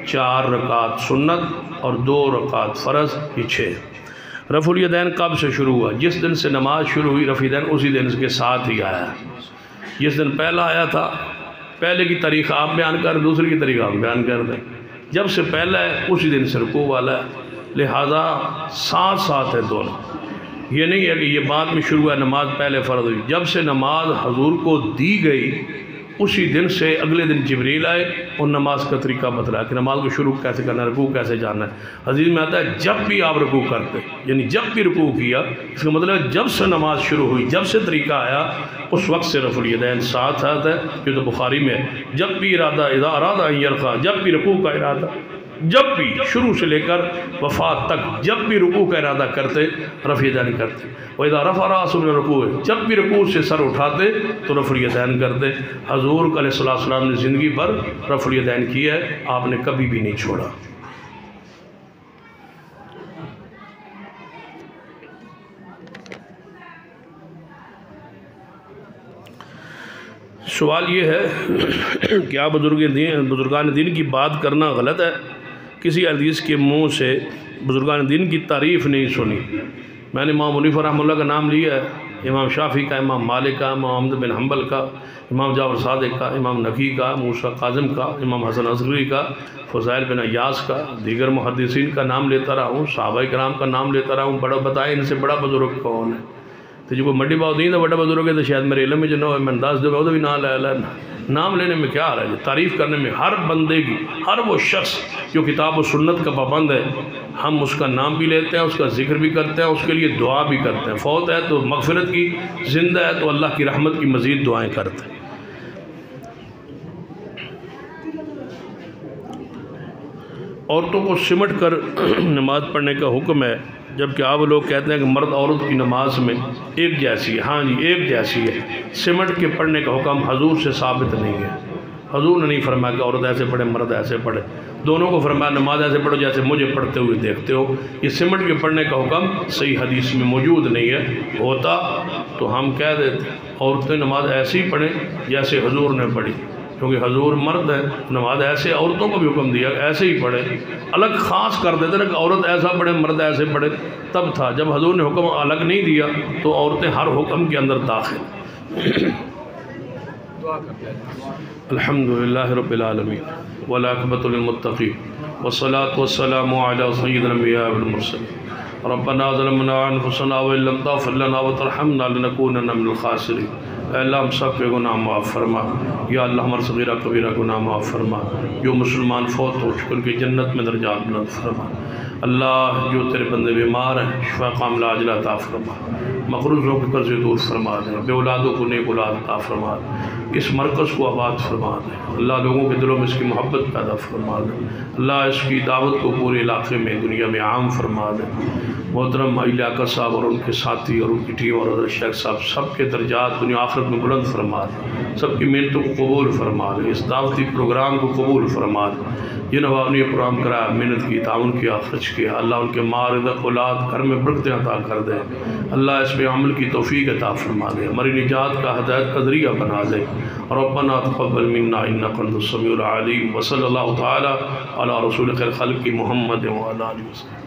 4 رکعت سنت اور 2 رکعت فرض، یہ 6۔ رفع الیدین کب سے شروع ہوا؟ جس دن سے نماز شروع ہوئی رفع الیدین اسی دن کے ساتھ ہی آیا ہے۔ جس دن پہلا آیا تھا، پہلے کی تاریخ آپ بیان کر، دوسری کی تاریخ آپ بیان کر دیں۔ جب سے پہلا ہے اسی دن سے رکوع والا ہے، لہذا ساتھ ساتھ ہے دونوں۔ یہ نہیں ہے کہ یہ بعد میں شروع ہے، نماز پہلے فرض ہوئی۔ جب سے نماز حضور کو دی گئی اسی دن سے اگلے دن جبریل آئے اور نماز کا طریقہ بتلایا کہ نماز کو شروع کیسے کرنا ہے، رکوع کیسے جانا ہے۔ حدیث میں آتا ہے جب بھی آپ رکوع کرتے، یعنی جب بھی رکوع کیا، اس کا مطلب ہے جب سے نماز شروع ہوئی، جب سے طریقہ آیا اس وقت سے رفع الیدین ساتھ آتا ہے، جو تو بخاری میں ہے۔ جب بھی ارادہ اذا ارادہ ان یرفع، جب بھی رکوع کا ارادہ جب بھی شروع سے لے کر وفات تک جب بھی رکوع کا ارادہ کرتے رفع یدین کرتے. وَإِذَا رَفَعَ رَأْسَهُ مِنَ الرُّكُوعِ جب بھی رکوع سے سر اٹھاتے تو رفع الیدین کرتے. حضور علیہ السلام نے زندگی بھر رفع الیدین کیا ہے، آپ نے کبھی بھی نہیں چھوڑا. سوال یہ ہے کیا بزرگان دین کی بات کرنا غلط ہے؟ کسی حدیث کے منہ سے بزرگان دین کی تعریف نہیں سنی. میں نے امام حنیفہ رحمہ اللہ کا نام لیا ہے، امام شافعی کا، امام مالک کا، امام احمد بن حنبل کا، امام جعفر صادق کا، امام نقی کا، موسیٰ کاظم کا، امام حسن عصری کا، فضائل بن عیاض کا، دیگر محدثین کا نام لیتا رہا ہوں، صحابہ کرام کا نام لیتا رہا ہوں. بڑا بتائیں ان سے بڑا بزرگ کون ہے؟ تو جو کوئی مڈی باؤ دین تو بڑا بزرگ ہے تو شاید میرے علم میں جو نہ ہو میں انداز دے گا بھی نام لینے میں کیا آ رہا ہے؟ تعریف کرنے میں ہر بندے کی، ہر وہ شخص جو کتاب و سنت کا پابند ہے ہم اس کا نام بھی لیتے ہیں، اس کا ذکر بھی کرتے ہیں، اس کے لیے دعا بھی کرتے ہیں. فوت ہے تو مغفرت کی، زندہ ہے تو اللہ کی رحمت کی مزید دعائیں کرتے ہیں. عورتوں کو سمٹ کر نماز پڑھنے کا حکم ہے، جبکہ آپ لوگ کہتے ہیں کہ مرد عورت کی نماز میں ایک جیسی ہے. ہاں جی ایک جیسی ہے. سمٹ کے پڑھنے کا حکم حضور سے ثابت نہیں ہے. حضور نے نہیں فرمایا کہ عورت ایسے پڑھے مرد ایسے پڑھے. دونوں کو فرمایا نماز ایسے پڑھو جیسے مجھے پڑھتے ہوئے دیکھتے ہو. یہ سمٹ کے پڑھنے کا حکم صحیح حدیث میں موجود نہیں ہے. ہوتا تو ہم کہہ دیتے عورتیں نماز ایسی پڑھیں جیسے حضور نے پڑھی، کیونکہ حضور مرد ہے. نماز ایسے عورتوں کو بھی حکم دیا ایسے ہی پڑھے. الگ خاص کر دیتے نا کہ عورت ایسا پڑھے مرد ایسے پڑھے، تب تھا. جب حضور نے حکم الگ نہیں دیا تو عورتیں ہر حکم کے اندر داخل. الحمدللہ رب العالمین والعاقبۃ للمتقین والصلاة والسلام علی سید الانبیاء والمرسلین. ربنا ظلمنا انفسنا وان لم تغفر لنا وترحمنا لنکونن من الخاسرین. اے اللہ ہم سب کے گناہ معاف فرما. یا اللہ ہمارا صغیرہ کبیرہ گناہ معاف فرما. جو مسلمان فوت ہو چکے ان کی جنت میں درجات بلند فرما. اللہ جو تیرے بندے بیمار ہیں شفا کاملہ عاجلہ عطا فرما. مقروضوں کے قرض دور فرما دیں. بے اولادوں کو نیک اولاد عطا فرما دیں. اس مرکز کو آباد فرما دیں. اللہ لوگوں کے دلوں میں اس کی محبت پیدا فرما دیں. اللہ اس کی دعوت کو پورے علاقے میں دنیا میں عام فرما دیں. محترم علیٰ صاحب اور ان کے ساتھی اور ان کی ٹیم اور حضرت شیخ صاحب سب کے درجات دنیا آخرت میں بلند فرما دیں. سب کی محنتوں کو قبول فرما دیں. اس دعوتی پروگرام کو قبول فرما دیں. جن حواب نے یہ پروگرام کرایا، محنت کی، تعاون کیا، خرچ کیا، اللہ ان کے مال رزق اولاد گھر میں برکتیں عطا کر دے. اللہ اس پہ عمل کی توفیق عطا فرما دے. ہماری نجات کا ہدایت کا ذریعہ بنا دے. ربنا تقبل منا انک انت السمیع العلیم. وصلی اللہ تعالی علی رسول خیر خلق محمد وعلی آلہ وسلم.